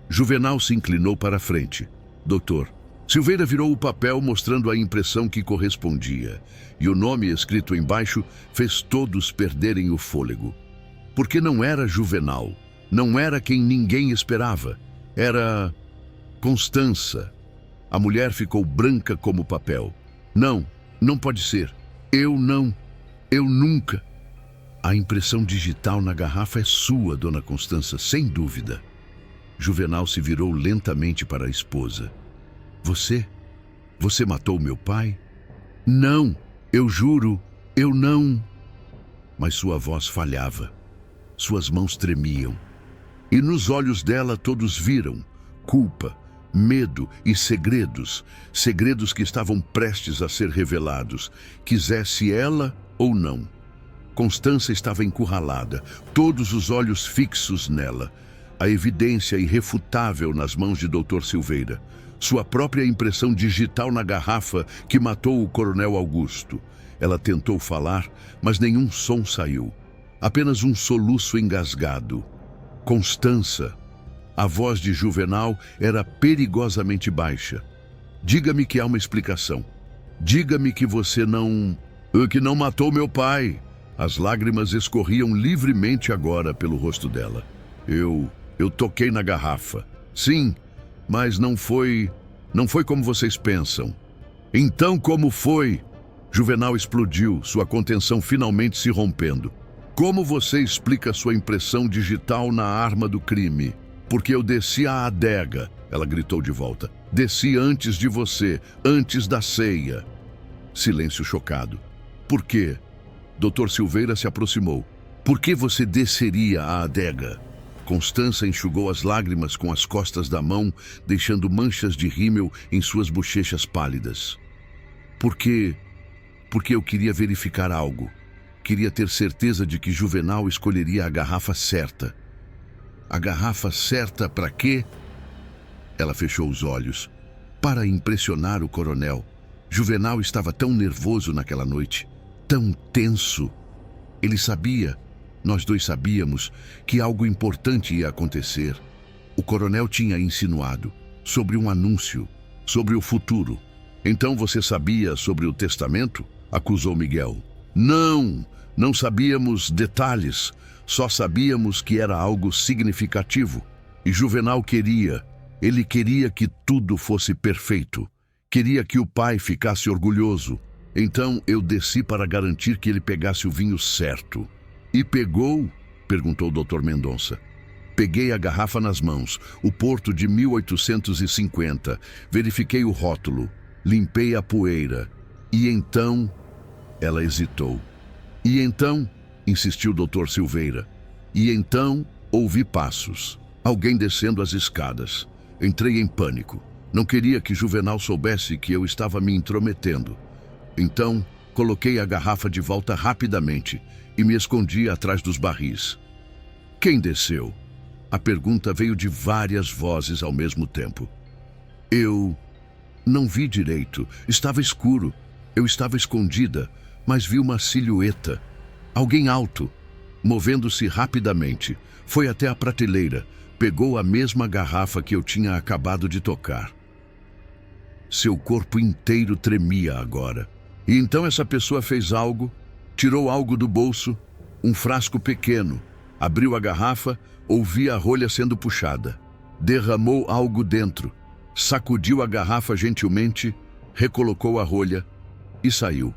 Juvenal se inclinou para a frente. Doutor. Silveira virou o papel mostrando a impressão que correspondia, e o nome escrito embaixo fez todos perderem o fôlego. Porque não era Juvenal, não era quem ninguém esperava, era Constança. A mulher ficou branca como papel. Não, não pode ser. Eu nunca. A impressão digital na garrafa é sua, dona Constança, sem dúvida. Juvenal se virou lentamente para a esposa. Você matou meu pai? Não, eu juro, eu não. Mas sua voz falhava. Suas mãos tremiam. E nos olhos dela todos viram culpa, medo e segredos. Segredos que estavam prestes a ser revelados, quisesse ela ou não. Constança estava encurralada, todos os olhos fixos nela. A evidência irrefutável nas mãos de Dr. Silveira. Sua própria impressão digital na garrafa que matou o coronel Augusto. Ela tentou falar, mas nenhum som saiu. Apenas um soluço engasgado. Constança. A voz de Juvenal era perigosamente baixa. Diga-me que há uma explicação. Diga-me que você que não matou meu pai. As lágrimas escorriam livremente agora pelo rosto dela. Eu toquei na garrafa. Sim, Mas não foi como vocês pensam. Então como foi? Juvenal explodiu, sua contenção finalmente se rompendo. Como você explica sua impressão digital na arma do crime? Porque eu desci a adega, ela gritou de volta. Desci antes de você, antes da ceia. Silêncio chocado. Por quê? Dr. Silveira se aproximou. Por que você desceria a adega? Constança enxugou as lágrimas com as costas da mão, deixando manchas de rímel em suas bochechas pálidas. Porque eu queria verificar algo. Queria ter certeza de que Juvenal escolheria a garrafa certa. A garrafa certa para quê? Ela fechou os olhos. Para impressionar o coronel. Juvenal estava tão nervoso naquela noite, tão tenso. Ele sabia, nós dois sabíamos, que algo importante ia acontecer. O coronel tinha insinuado sobre um anúncio, sobre o futuro. Então você sabia sobre o testamento? Acusou Miguel. Não sabíamos detalhes, só sabíamos que era algo significativo. E Juvenal queria que tudo fosse perfeito. Queria que o pai ficasse orgulhoso. Então eu desci para garantir que ele pegasse o vinho certo. E pegou? Perguntou o Dr. Mendonça. Peguei a garrafa nas mãos, o porto de 1850. Verifiquei o rótulo, limpei a poeira. E então... Ela hesitou. E então, insistiu o Dr. Silveira. E então, ouvi passos. Alguém descendo as escadas. Entrei em pânico. Não queria que Juvenal soubesse que eu estava me intrometendo. Então, coloquei a garrafa de volta rapidamente e me escondi atrás dos barris. Quem desceu? A pergunta veio de várias vozes ao mesmo tempo. Eu não vi direito. Estava escuro. Eu estava escondida, mas vi uma silhueta. Alguém alto, movendo-se rapidamente. Foi até a prateleira. Pegou a mesma garrafa que eu tinha acabado de tocar. Seu corpo inteiro tremia agora. E então essa pessoa fez algo, tirou algo do bolso, um frasco pequeno, abriu a garrafa, ouvi a rolha sendo puxada. Derramou algo dentro, sacudiu a garrafa gentilmente, recolocou a rolha e saiu.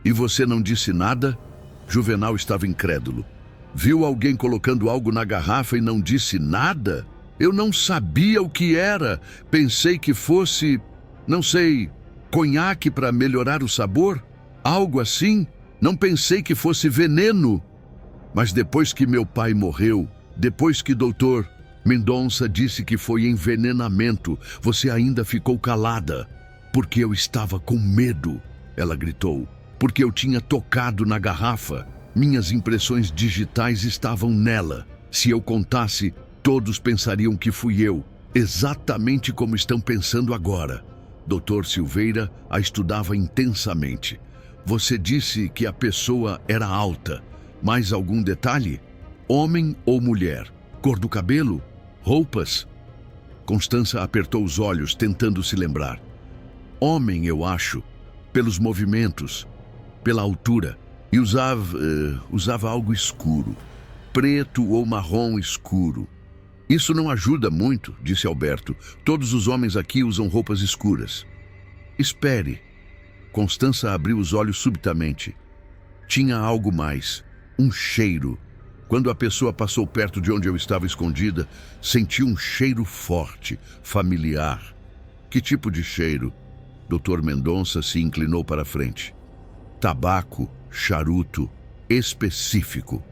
E você não disse nada? Juvenal estava incrédulo. Viu alguém colocando algo na garrafa e não disse nada? Eu não sabia o que era. Pensei que fosse, não sei, conhaque para melhorar o sabor? Algo assim? Não pensei que fosse veneno. Mas depois que meu pai morreu, depois que Dr. Mendonça disse que foi envenenamento, você ainda ficou calada. Porque eu estava com medo, ela gritou. Porque eu tinha tocado na garrafa. Minhas impressões digitais estavam nela. Se eu contasse, todos pensariam que fui eu, exatamente como estão pensando agora. Dr. Silveira a estudava intensamente. Você disse que a pessoa era alta. Mais algum detalhe? Homem ou mulher? Cor do cabelo? Roupas? Constança apertou os olhos, tentando se lembrar. Homem, eu acho, pelos movimentos, pela altura. E usava algo escuro, preto ou marrom escuro. Isso não ajuda muito, disse Alberto. Todos os homens aqui usam roupas escuras. Espere. Constança abriu os olhos subitamente. Tinha algo mais, um cheiro. Quando a pessoa passou perto de onde eu estava escondida, senti um cheiro forte, familiar. Que tipo de cheiro? Dr. Mendonça se inclinou para a frente. Tabaco, charuto, específico.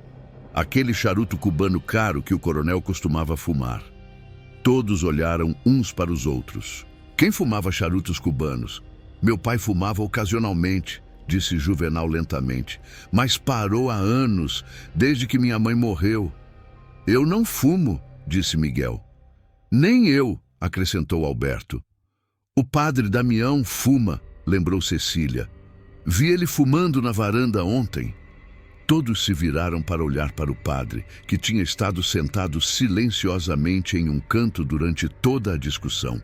Aquele charuto cubano caro que o coronel costumava fumar. Todos olharam uns para os outros. Quem fumava charutos cubanos? Meu pai fumava ocasionalmente, disse Juvenal lentamente. Mas parou há anos, desde que minha mãe morreu. Eu não fumo, disse Miguel. Nem eu, acrescentou Alberto. O padre Damião fuma, lembrou Cecília. Vi ele fumando na varanda ontem. Todos se viraram para olhar para o padre, que tinha estado sentado silenciosamente em um canto durante toda a discussão.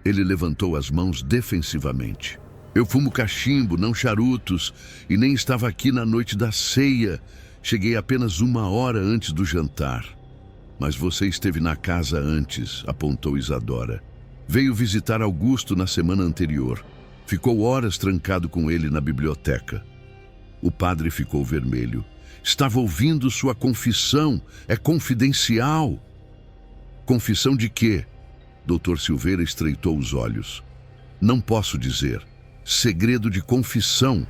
Ele levantou as mãos defensivamente. Eu fumo cachimbo, não charutos, e nem estava aqui na noite da ceia. Cheguei apenas 1 hora antes do jantar. Mas você esteve na casa antes, apontou Isadora. Veio visitar Augusto na semana anterior. Ficou horas trancado com ele na biblioteca. O padre ficou vermelho. Estava ouvindo sua confissão. É confidencial. Confissão de quê? Dr. Silveira estreitou os olhos. Não posso dizer. Segredo de confissão.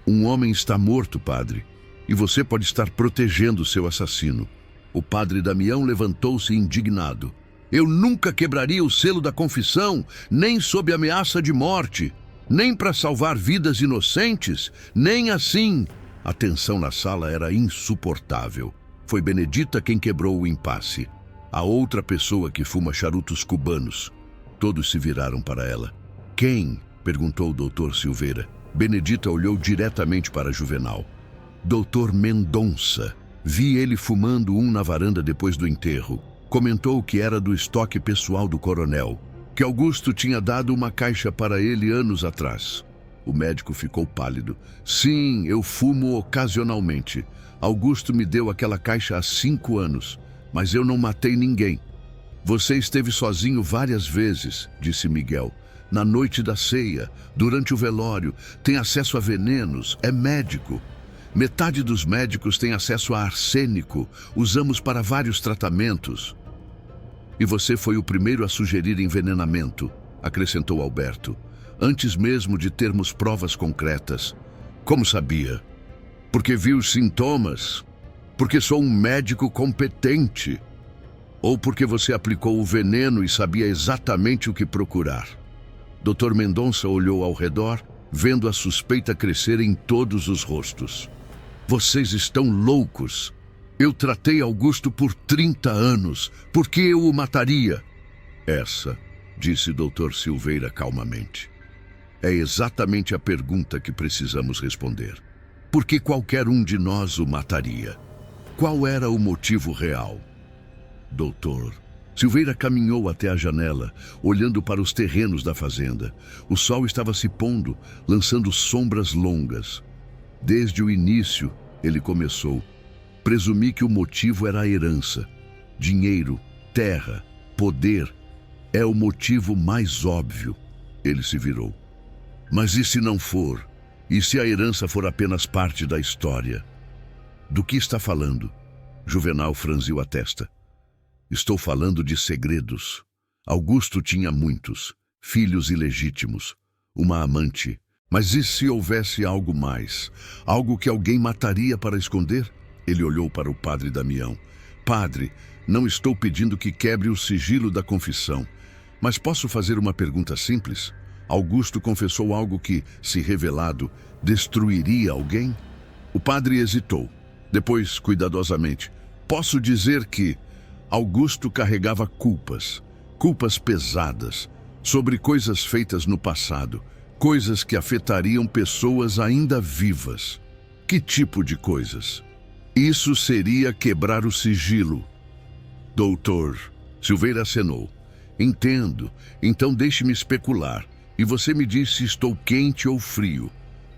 Um homem está morto, padre, e você pode estar protegendo seu assassino. O padre Damião levantou-se indignado. Eu nunca quebraria o selo da confissão, nem sob ameaça de morte, nem para salvar vidas inocentes, nem assim. A tensão na sala era insuportável. Foi Benedita quem quebrou o impasse. A outra pessoa que fuma charutos cubanos. Todos se viraram para ela. Quem? Perguntou o Dr. Silveira. Benedita olhou diretamente para Juvenal. Dr. Mendonça. Vi ele fumando um na varanda depois do enterro. Comentou que era do estoque pessoal do coronel, que Augusto tinha dado uma caixa para ele anos atrás. O médico ficou pálido. Sim, eu fumo ocasionalmente. Augusto me deu aquela caixa há 5 anos, mas eu não matei ninguém. Você esteve sozinho várias vezes, disse Miguel. Na noite da ceia, durante o velório, tem acesso a venenos, é médico. Metade dos médicos tem acesso a arsênico, usamos para vários tratamentos. E você foi o primeiro a sugerir envenenamento, acrescentou Alberto, antes mesmo de termos provas concretas. Como sabia? Porque vi os sintomas? Porque sou um médico competente? Ou porque você aplicou o veneno e sabia exatamente o que procurar? Dr. Mendonça olhou ao redor, vendo a suspeita crescer em todos os rostos. Vocês estão loucos. Eu tratei Augusto por 30 anos. Por que eu o mataria? Essa, disse Dr. Silveira calmamente, é exatamente a pergunta que precisamos responder. Por que qualquer um de nós o mataria? Qual era o motivo real? Doutor, Silveira caminhou até a janela, olhando para os terrenos da fazenda. O sol estava se pondo, lançando sombras longas. Desde o início, ele começou. Presumi que o motivo era a herança. Dinheiro, terra, poder. É o motivo mais óbvio. Ele se virou. Mas e se não for? E se a herança for apenas parte da história? Do que está falando? Juvenal franziu a testa. Estou falando de segredos. Augusto tinha muitos, filhos ilegítimos, uma amante. Mas e se houvesse algo mais? Algo que alguém mataria para esconder? Ele olhou para o padre Damião. Padre, não estou pedindo que quebre o sigilo da confissão, mas posso fazer uma pergunta simples? Augusto confessou algo que, se revelado, destruiria alguém? O padre hesitou. Depois, cuidadosamente, posso dizer que Augusto carregava culpas pesadas, sobre coisas feitas no passado, coisas que afetariam pessoas ainda vivas. Que tipo de coisas? Isso seria quebrar o sigilo. Doutor, Silveira acenou. Entendo, então deixe-me especular. E você me diz se estou quente ou frio.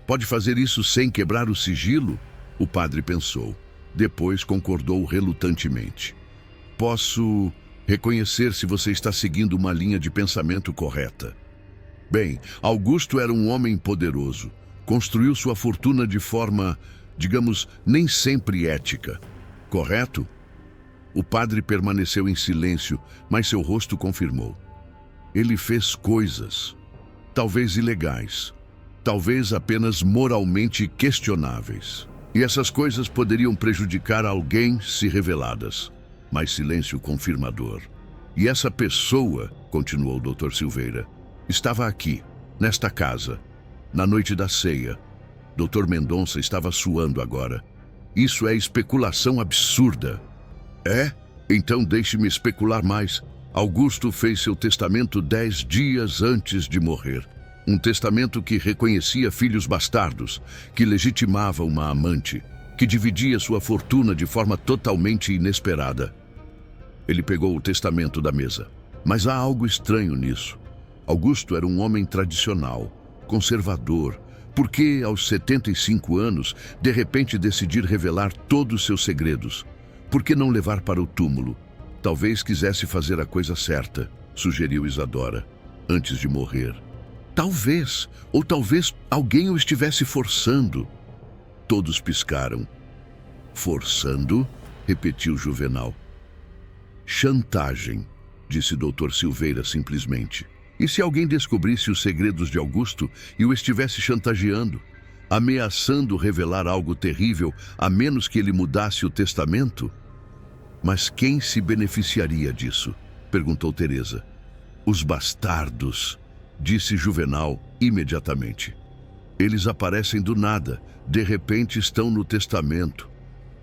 Pode fazer isso sem quebrar o sigilo? O padre pensou. Depois concordou relutantemente. Posso reconhecer se você está seguindo uma linha de pensamento correta. Bem, Augusto era um homem poderoso. Construiu sua fortuna de forma, digamos, nem sempre ética. Correto? O padre permaneceu em silêncio, mas seu rosto confirmou. Ele fez coisas, talvez ilegais, talvez apenas moralmente questionáveis. E essas coisas poderiam prejudicar alguém se reveladas. Mas silêncio confirmador. E essa pessoa, continuou o Dr. Silveira, estava aqui, nesta casa, na noite da ceia. Dr. Mendonça estava suando agora. Isso é especulação absurda. É? Então deixe-me especular mais. Augusto fez seu testamento 10 dias antes de morrer. Um testamento que reconhecia filhos bastardos, que legitimava uma amante, que dividia sua fortuna de forma totalmente inesperada. Ele pegou o testamento da mesa. Mas há algo estranho nisso. Augusto era um homem tradicional, conservador. Por que, aos 75 anos, de repente decidir revelar todos os seus segredos? Por que não levar para o túmulo? Talvez quisesse fazer a coisa certa, sugeriu Isadora, antes de morrer. Talvez, ou talvez alguém o estivesse forçando. Todos piscaram. Forçando? Repetiu Juvenal. Chantagem, disse Dr. Silveira simplesmente. E se alguém descobrisse os segredos de Augusto e o estivesse chantageando, ameaçando revelar algo terrível, a menos que ele mudasse o testamento? Mas quem se beneficiaria disso? Perguntou Teresa. Os bastardos, disse Juvenal imediatamente. Eles aparecem do nada, de repente estão no testamento.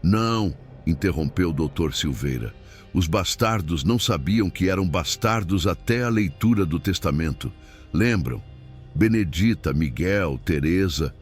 Não, interrompeu o Dr. Silveira. Os bastardos não sabiam que eram bastardos até a leitura do testamento. Lembram? Benedita, Miguel, Teresa,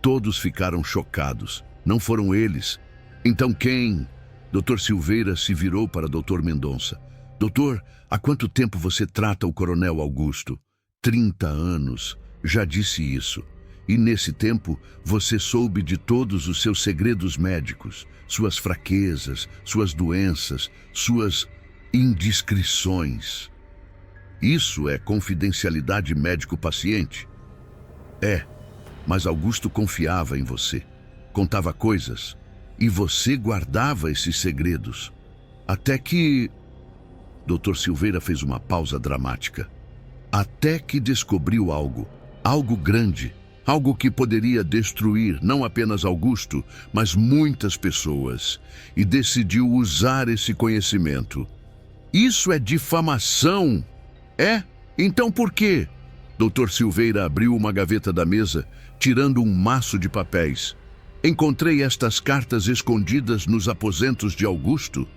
todos ficaram chocados. Não foram eles. Então quem? Dr. Silveira se virou para Dr. Mendonça. Doutor, há quanto tempo você trata o Coronel Augusto? 30 anos. Já disse isso. E nesse tempo, você soube de todos os seus segredos médicos, suas fraquezas, suas doenças, suas indiscrições. Isso é confidencialidade médico-paciente? É, mas Augusto confiava em você. Contava coisas, e você guardava esses segredos. Até que... Dr. Silveira fez uma pausa dramática. Até que descobriu algo grande. Algo que poderia destruir não apenas Augusto, mas muitas pessoas, e decidiu usar esse conhecimento. Isso é difamação! É? Então por quê? Dr. Silveira abriu uma gaveta da mesa, tirando um maço de papéis. Encontrei estas cartas escondidas nos aposentos de Augusto.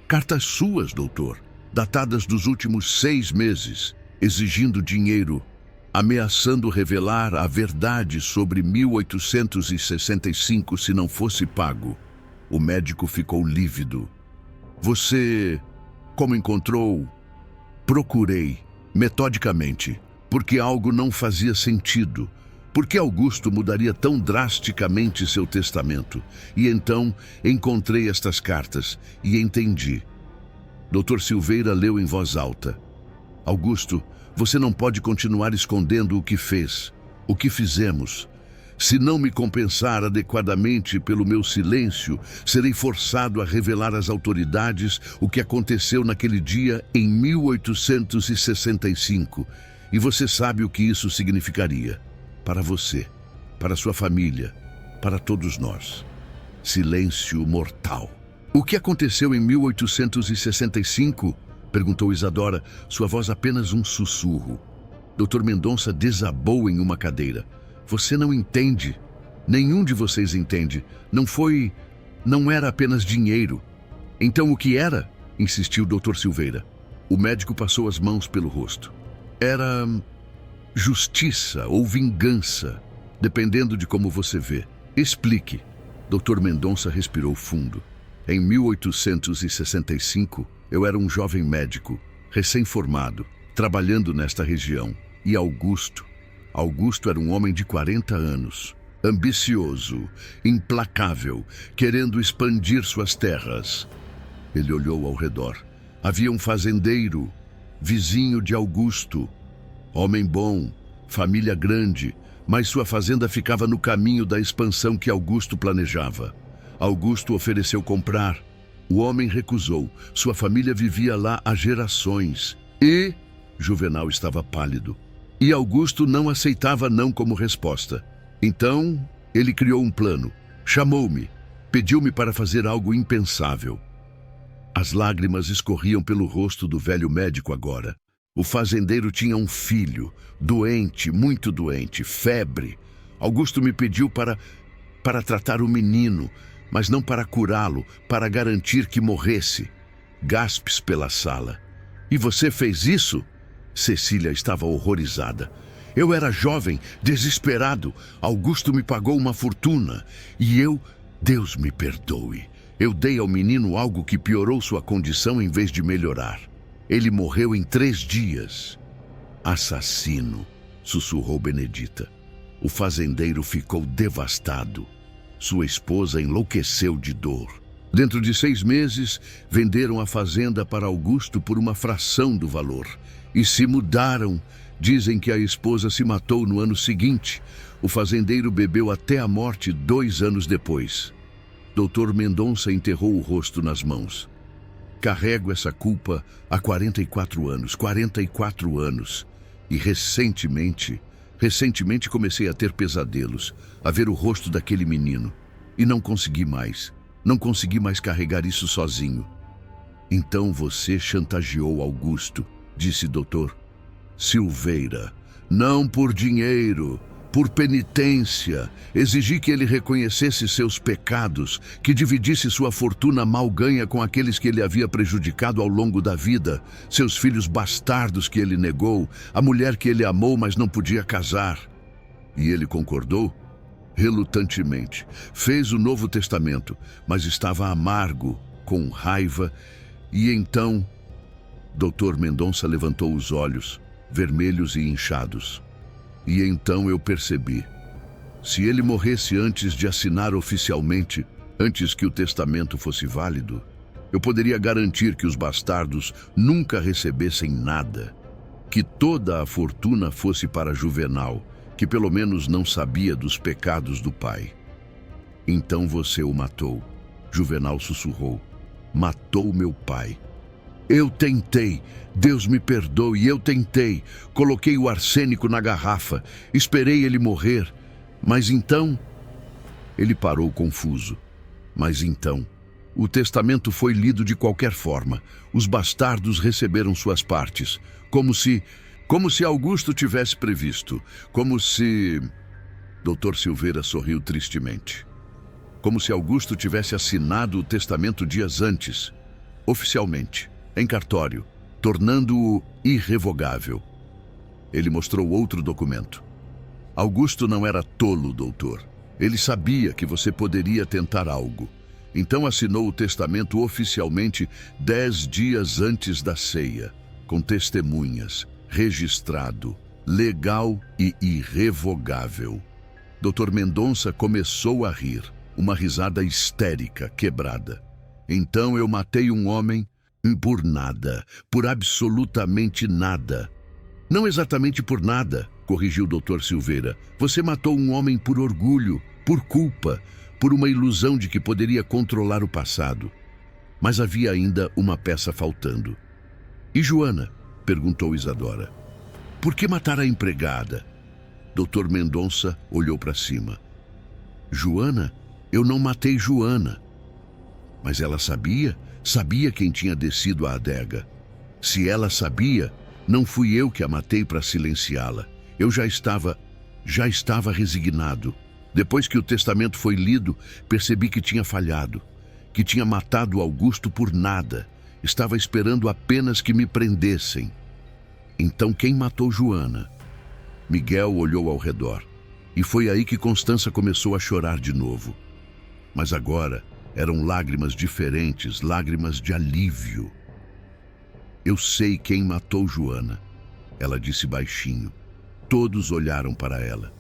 Cartas suas, doutor, datadas dos últimos 6 meses, exigindo dinheiro, ameaçando revelar a verdade sobre 1865 se não fosse pago. O médico ficou lívido. Você... como encontrou? Procurei, metodicamente, porque algo não fazia sentido. Por que Augusto mudaria tão drasticamente seu testamento? E então encontrei estas cartas e entendi. Dr. Silveira leu em voz alta. Augusto, você não pode continuar escondendo o que fez, o que fizemos. Se não me compensar adequadamente pelo meu silêncio, serei forçado a revelar às autoridades o que aconteceu naquele dia em 1865. E você sabe o que isso significaria. Para você, para sua família, para todos nós. Silêncio mortal. O que aconteceu em 1865? Perguntou Isadora, sua voz apenas um sussurro. Dr. Mendonça desabou em uma cadeira. Você não entende. Nenhum de vocês entende. Não era apenas dinheiro. Então o que era? Insistiu Dr. Silveira. O médico passou as mãos pelo rosto. Era justiça ou vingança, dependendo de como você vê. Explique. Dr. Mendonça respirou fundo. Em 1865, eu era um jovem médico, recém-formado, trabalhando nesta região. E Augusto era um homem de 40 anos, ambicioso, implacável, querendo expandir suas terras. Ele olhou ao redor. Havia um fazendeiro, vizinho de Augusto. Homem bom, família grande, mas sua fazenda ficava no caminho da expansão que Augusto planejava. Augusto ofereceu comprar. O homem recusou. Sua família vivia lá há gerações. E... Juvenal estava pálido. E Augusto não aceitava não como resposta. Então, ele criou um plano. Chamou-me. Pediu-me para fazer algo impensável. As lágrimas escorriam pelo rosto do velho médico agora. O fazendeiro tinha um filho, doente, muito doente, febre. Augusto me pediu para tratar o menino, mas não para curá-lo, para garantir que morresse. Gaspes pela sala. E você fez isso? Cecília estava horrorizada. Eu era jovem, desesperado. Augusto me pagou uma fortuna. E eu, Deus me perdoe, eu dei ao menino algo que piorou sua condição em vez de melhorar. Ele morreu em 3 dias. Assassino, sussurrou Benedita. O fazendeiro ficou devastado. Sua esposa enlouqueceu de dor. Dentro de 6 meses, venderam a fazenda para Augusto por uma fração do valor. E se mudaram. Dizem que a esposa se matou no ano seguinte. O fazendeiro bebeu até a morte 2 anos depois. Dr. Mendonça enterrou o rosto nas mãos. Carrego essa culpa há 44 anos. 44 anos. E recentemente comecei a ter pesadelos, a ver o rosto daquele menino. E não consegui mais. Não consegui mais carregar isso sozinho. Então você chantageou Augusto, disse Dr. Silveira. Não por dinheiro, por penitência. Exigi que ele reconhecesse seus pecados, que dividisse sua fortuna mal ganha com aqueles que ele havia prejudicado ao longo da vida, seus filhos bastardos que ele negou, a mulher que ele amou, mas não podia casar. E ele concordou? Relutantemente. Fez o Novo Testamento, mas estava amargo, com raiva, e então Dr. Mendonça levantou os olhos, vermelhos e inchados. E então eu percebi. Se ele morresse antes de assinar oficialmente, antes que o testamento fosse válido, eu poderia garantir que os bastardos nunca recebessem nada, que toda a fortuna fosse para Juvenal, que pelo menos não sabia dos pecados do pai. Então você o matou, Juvenal sussurrou. Matou meu pai. Eu tentei, Deus me perdoe, eu tentei. Coloquei o arsênico na garrafa, esperei ele morrer. Mas então... Ele parou confuso. Mas então... O testamento foi lido de qualquer forma. Os bastardos receberam suas partes, como se Augusto tivesse previsto. Como se... Dr. Silveira sorriu tristemente. Como se Augusto tivesse assinado o testamento dias antes, oficialmente, em cartório, tornando-o irrevogável. Ele mostrou outro documento. Augusto não era tolo, doutor. Ele sabia que você poderia tentar algo. Então assinou o testamento oficialmente 10 dias antes da ceia, com testemunhas, registrado, legal e irrevogável. Dr. Mendonça começou a rir, uma risada histérica, quebrada. Então eu matei um homem por nada, por absolutamente nada. Não exatamente por nada, corrigiu o Dr. Silveira. Você matou um homem por orgulho, por culpa, por uma ilusão de que poderia controlar o passado. Mas havia ainda uma peça faltando. E Joana? Perguntou Isadora. Por que matar a empregada? Dr. Mendonça olhou para cima. Joana? Eu não matei Joana. Mas ela sabia quem tinha descido a adega. Se ela sabia, não fui eu que a matei para silenciá-la. Eu já estava resignado. Depois que o testamento foi lido, percebi que tinha falhado, que tinha matado Augusto por nada. Estava esperando apenas que me prendessem. Então quem matou Joana? Miguel olhou ao redor. E foi aí que Constança começou a chorar de novo. Mas agora eram lágrimas diferentes, lágrimas de alívio. Eu sei quem matou Joana, ela disse baixinho. Todos olharam para ela.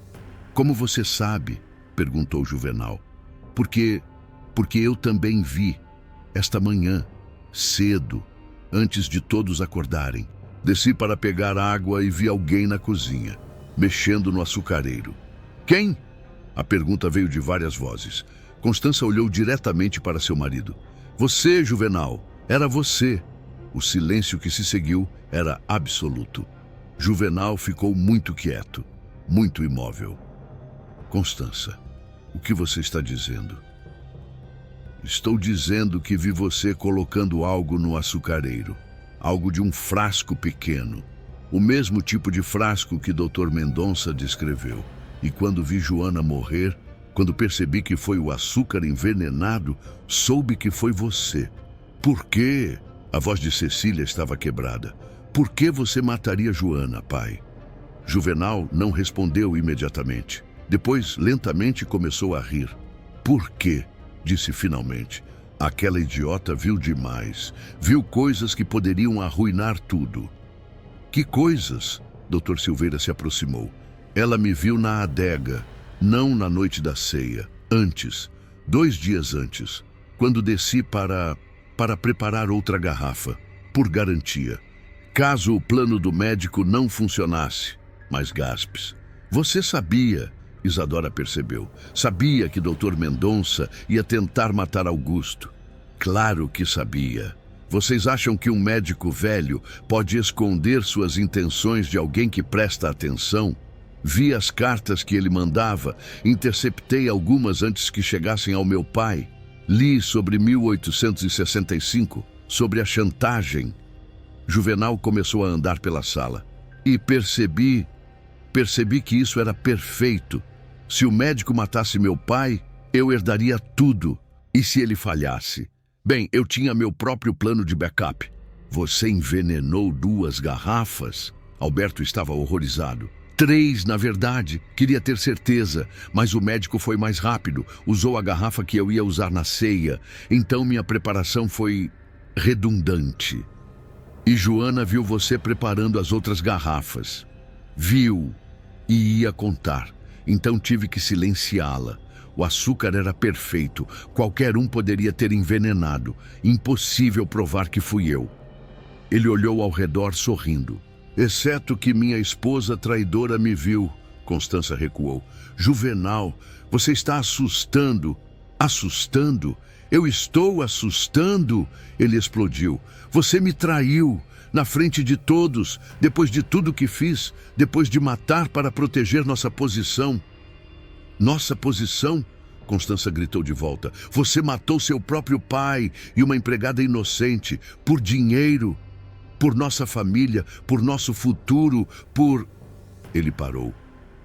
Como você sabe? Perguntou Juvenal. Porque eu também vi, esta manhã, cedo, antes de todos acordarem. Desci para pegar água e vi alguém na cozinha, mexendo no açucareiro. Quem? A pergunta veio de várias vozes. Constança olhou diretamente para seu marido. Você, Juvenal, era você. O silêncio que se seguiu era absoluto. Juvenal ficou muito quieto, muito imóvel. Constança, o que você está dizendo? Estou dizendo que vi você colocando algo no açucareiro. Algo de um frasco pequeno. O mesmo tipo de frasco que Dr. Mendonça descreveu. E quando vi Joana morrer, quando percebi que foi o açúcar envenenado, soube que foi você. Por quê? A voz de Cecília estava quebrada. Por que você mataria Joana, pai? Juvenal não respondeu imediatamente. Depois, lentamente, começou a rir. Por quê? Disse finalmente. Aquela idiota viu demais. Viu coisas que poderiam arruinar tudo. Que coisas? Dr. Silveira se aproximou. Ela me viu na adega, não na noite da ceia. Antes, 2 dias antes. quando desci para preparar outra garrafa, por garantia. Caso o plano do médico não funcionasse. Mas Gaspes, você sabia, Isadora percebeu, sabia que Dr. Mendonça ia tentar matar Augusto. Claro que sabia. Vocês acham que um médico velho pode esconder suas intenções de alguém que presta atenção? Vi as cartas que ele mandava, interceptei algumas antes que chegassem ao meu pai. Li sobre 1865, sobre a chantagem. Juvenal começou a andar pela sala. E percebi que isso era perfeito. Se o médico matasse meu pai, eu herdaria tudo. E se ele falhasse? Bem, eu tinha meu próprio plano de backup. Você envenenou 2 garrafas? Alberto estava horrorizado. 3, na verdade. Queria ter certeza, mas o médico foi mais rápido. Usou a garrafa que eu ia usar na ceia. Então minha preparação foi redundante. E Joana viu você preparando as outras garrafas. Viu e ia contar. Então tive que silenciá-la. O açúcar era perfeito. Qualquer um poderia ter envenenado. Impossível provar que fui eu. Ele olhou ao redor sorrindo. Exceto que minha esposa traidora me viu. Constança recuou. Juvenal, você está assustando. Assustando? Eu estou assustando? Ele explodiu. Você me traiu. Na frente de todos, depois de tudo que fiz, depois de matar para proteger nossa posição. Nossa posição? Constança gritou de volta. Você matou seu próprio pai e uma empregada inocente, por dinheiro, por nossa família, por nosso futuro, por... Ele parou.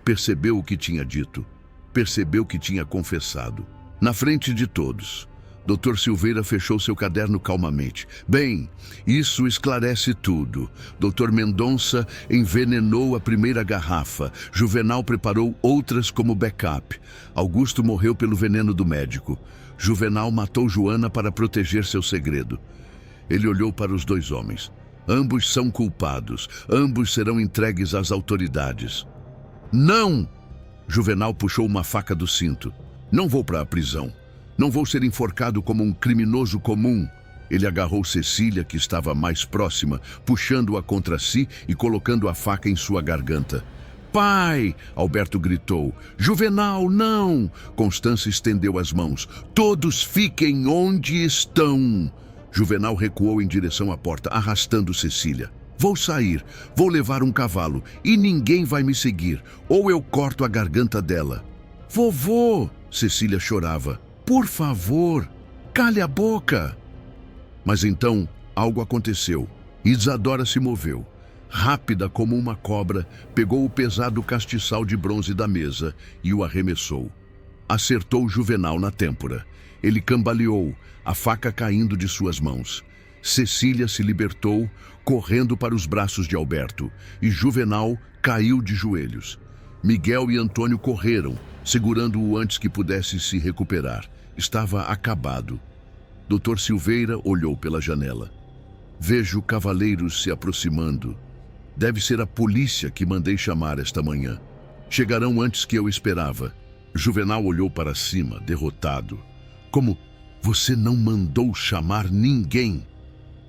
Percebeu o que tinha dito. Percebeu que tinha confessado. Na frente de todos. Dr. Silveira fechou seu caderno calmamente. Bem, isso esclarece tudo. Dr. Mendonça envenenou a primeira garrafa. Juvenal preparou outras como backup. Augusto morreu pelo veneno do médico. Juvenal matou Joana para proteger seu segredo. Ele olhou para os 2 homens. Ambos são culpados. Ambos serão entregues às autoridades. Não! Juvenal puxou uma faca do cinto. Não vou para a prisão. Não vou ser enforcado como um criminoso comum. Ele agarrou Cecília, que estava mais próxima, puxando-a contra si e colocando a faca em sua garganta. Pai! Alberto gritou. Juvenal, não! Constança estendeu as mãos. Todos fiquem onde estão! Juvenal recuou em direção à porta, arrastando Cecília. Vou sair, vou levar um cavalo e ninguém vai me seguir, ou eu corto a garganta dela. Vovô! Cecília chorava. Por favor, cale a boca. Mas então, algo aconteceu. Isadora se moveu. Rápida como uma cobra, pegou o pesado castiçal de bronze da mesa e o arremessou. Acertou Juvenal na têmpora. Ele cambaleou, a faca caindo de suas mãos. Cecília se libertou, correndo para os braços de Alberto, e Juvenal caiu de joelhos. Miguel e Antônio correram, segurando-o antes que pudesse se recuperar. Estava acabado. Dr. Silveira olhou pela janela. Vejo cavaleiros se aproximando. Deve ser a polícia que mandei chamar esta manhã. Chegarão antes que eu esperava. Juvenal olhou para cima, derrotado. Como? Você não mandou chamar ninguém?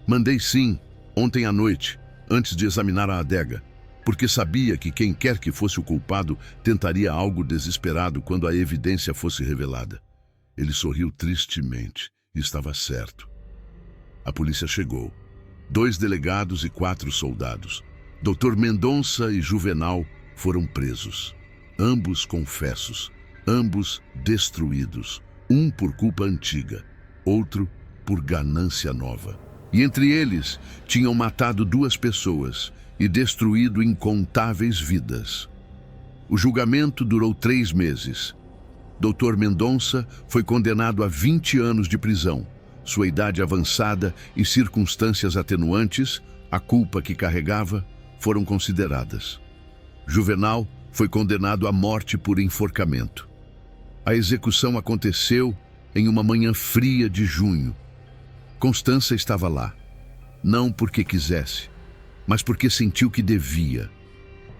Mandei sim, ontem à noite, antes de examinar a adega, porque sabia que quem quer que fosse o culpado tentaria algo desesperado quando a evidência fosse revelada. Ele sorriu tristemente e estava certo. A polícia chegou. 2 delegados e 4 soldados. Dr. Mendonça e Juvenal foram presos. Ambos confessos, ambos destruídos. Um por culpa antiga, outro por ganância nova. E entre eles tinham matado 2 pessoas e destruído incontáveis vidas. O julgamento durou 3 meses. Dr. Mendonça foi condenado a 20 anos de prisão. Sua idade avançada e circunstâncias atenuantes, a culpa que carregava, foram consideradas. Juvenal foi condenado à morte por enforcamento. A execução aconteceu em uma manhã fria de junho. Constança estava lá, não porque quisesse, mas porque sentiu que devia.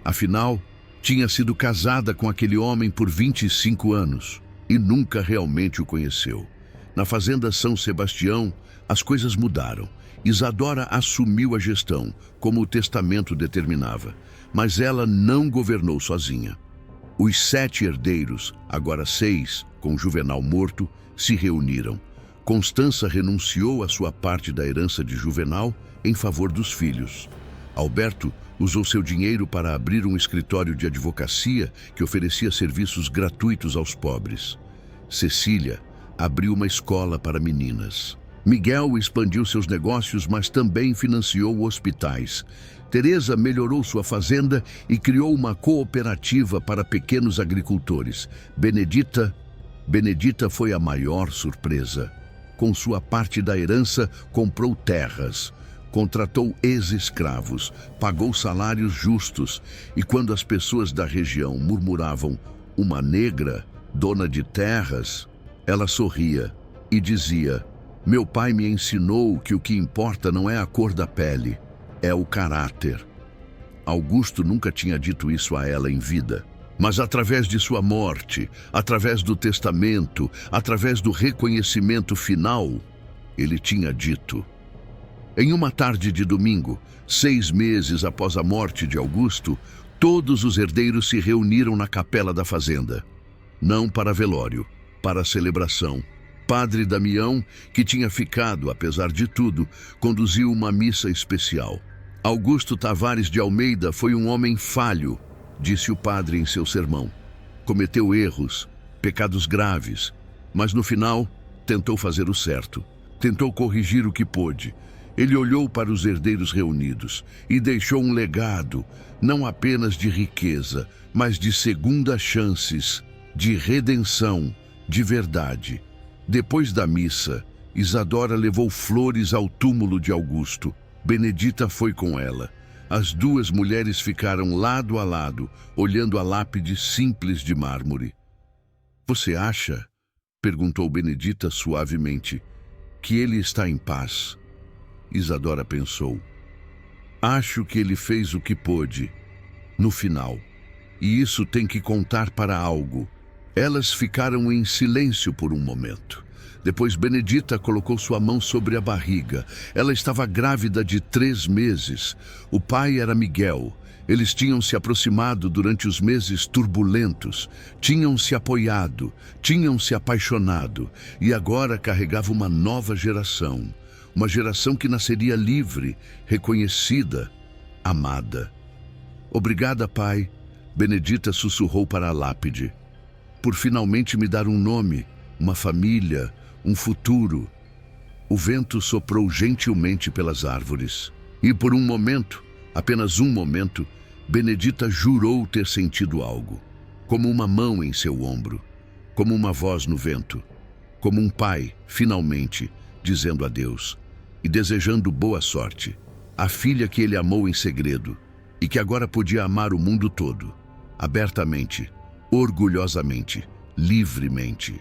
Afinal, tinha sido casada com aquele homem por 25 anos e nunca realmente o conheceu. Na fazenda São Sebastião, as coisas mudaram. Isadora assumiu a gestão, como o testamento determinava, mas ela não governou sozinha. Os 7 herdeiros, agora 6, com Juvenal morto, se reuniram. Constança renunciou à sua parte da herança de Juvenal em favor dos filhos. Alberto usou seu dinheiro para abrir um escritório de advocacia que oferecia serviços gratuitos aos pobres. Cecília abriu uma escola para meninas. Miguel expandiu seus negócios, mas também financiou hospitais. Teresa melhorou sua fazenda e criou uma cooperativa para pequenos agricultores. Benedita foi a maior surpresa. Com sua parte da herança, comprou terras, contratou ex-escravos, pagou salários justos e quando as pessoas da região murmuravam "uma negra, dona de terras", ela sorria e dizia: "Meu pai me ensinou que o que importa não é a cor da pele, é o caráter." Augusto nunca tinha dito isso a ela em vida, mas através de sua morte, através do testamento, através do reconhecimento final, ele tinha dito. Em uma tarde de domingo, 6 meses após a morte de Augusto, todos os herdeiros se reuniram na capela da fazenda. Não para velório, para celebração. Padre Damião, que tinha ficado, apesar de tudo, conduziu uma missa especial. Augusto Tavares de Almeida foi um homem falho, disse o padre em seu sermão. Cometeu erros, pecados graves, mas no final tentou fazer o certo. Tentou corrigir o que pôde. Ele olhou para os herdeiros reunidos e deixou um legado, não apenas de riqueza, mas de segundas chances, de redenção, de verdade. Depois da missa, Isadora levou flores ao túmulo de Augusto. Benedita foi com ela. As 2 mulheres ficaram lado a lado, olhando a lápide simples de mármore. "Você acha", perguntou Benedita suavemente, "que ele está em paz?" Isadora pensou. "Acho que ele fez o que pôde, no final. E isso tem que contar para algo." Elas ficaram em silêncio por um momento. Depois Benedita colocou sua mão sobre a barriga. Ela estava grávida de 3 meses. O pai era Miguel. Eles tinham se aproximado durante os meses turbulentos. Tinham se apoiado, tinham se apaixonado. E agora carregava uma nova geração. Uma geração que nasceria livre, reconhecida, amada. "Obrigada, pai", Benedita sussurrou para a lápide. "Por finalmente me dar um nome, uma família, um futuro." O vento soprou gentilmente pelas árvores. E por um momento, apenas um momento, Benedita jurou ter sentido algo. Como uma mão em seu ombro, como uma voz no vento, como um pai, finalmente, dizendo adeus e desejando boa sorte. A filha que ele amou em segredo e que agora podia amar o mundo todo, abertamente, orgulhosamente, livremente.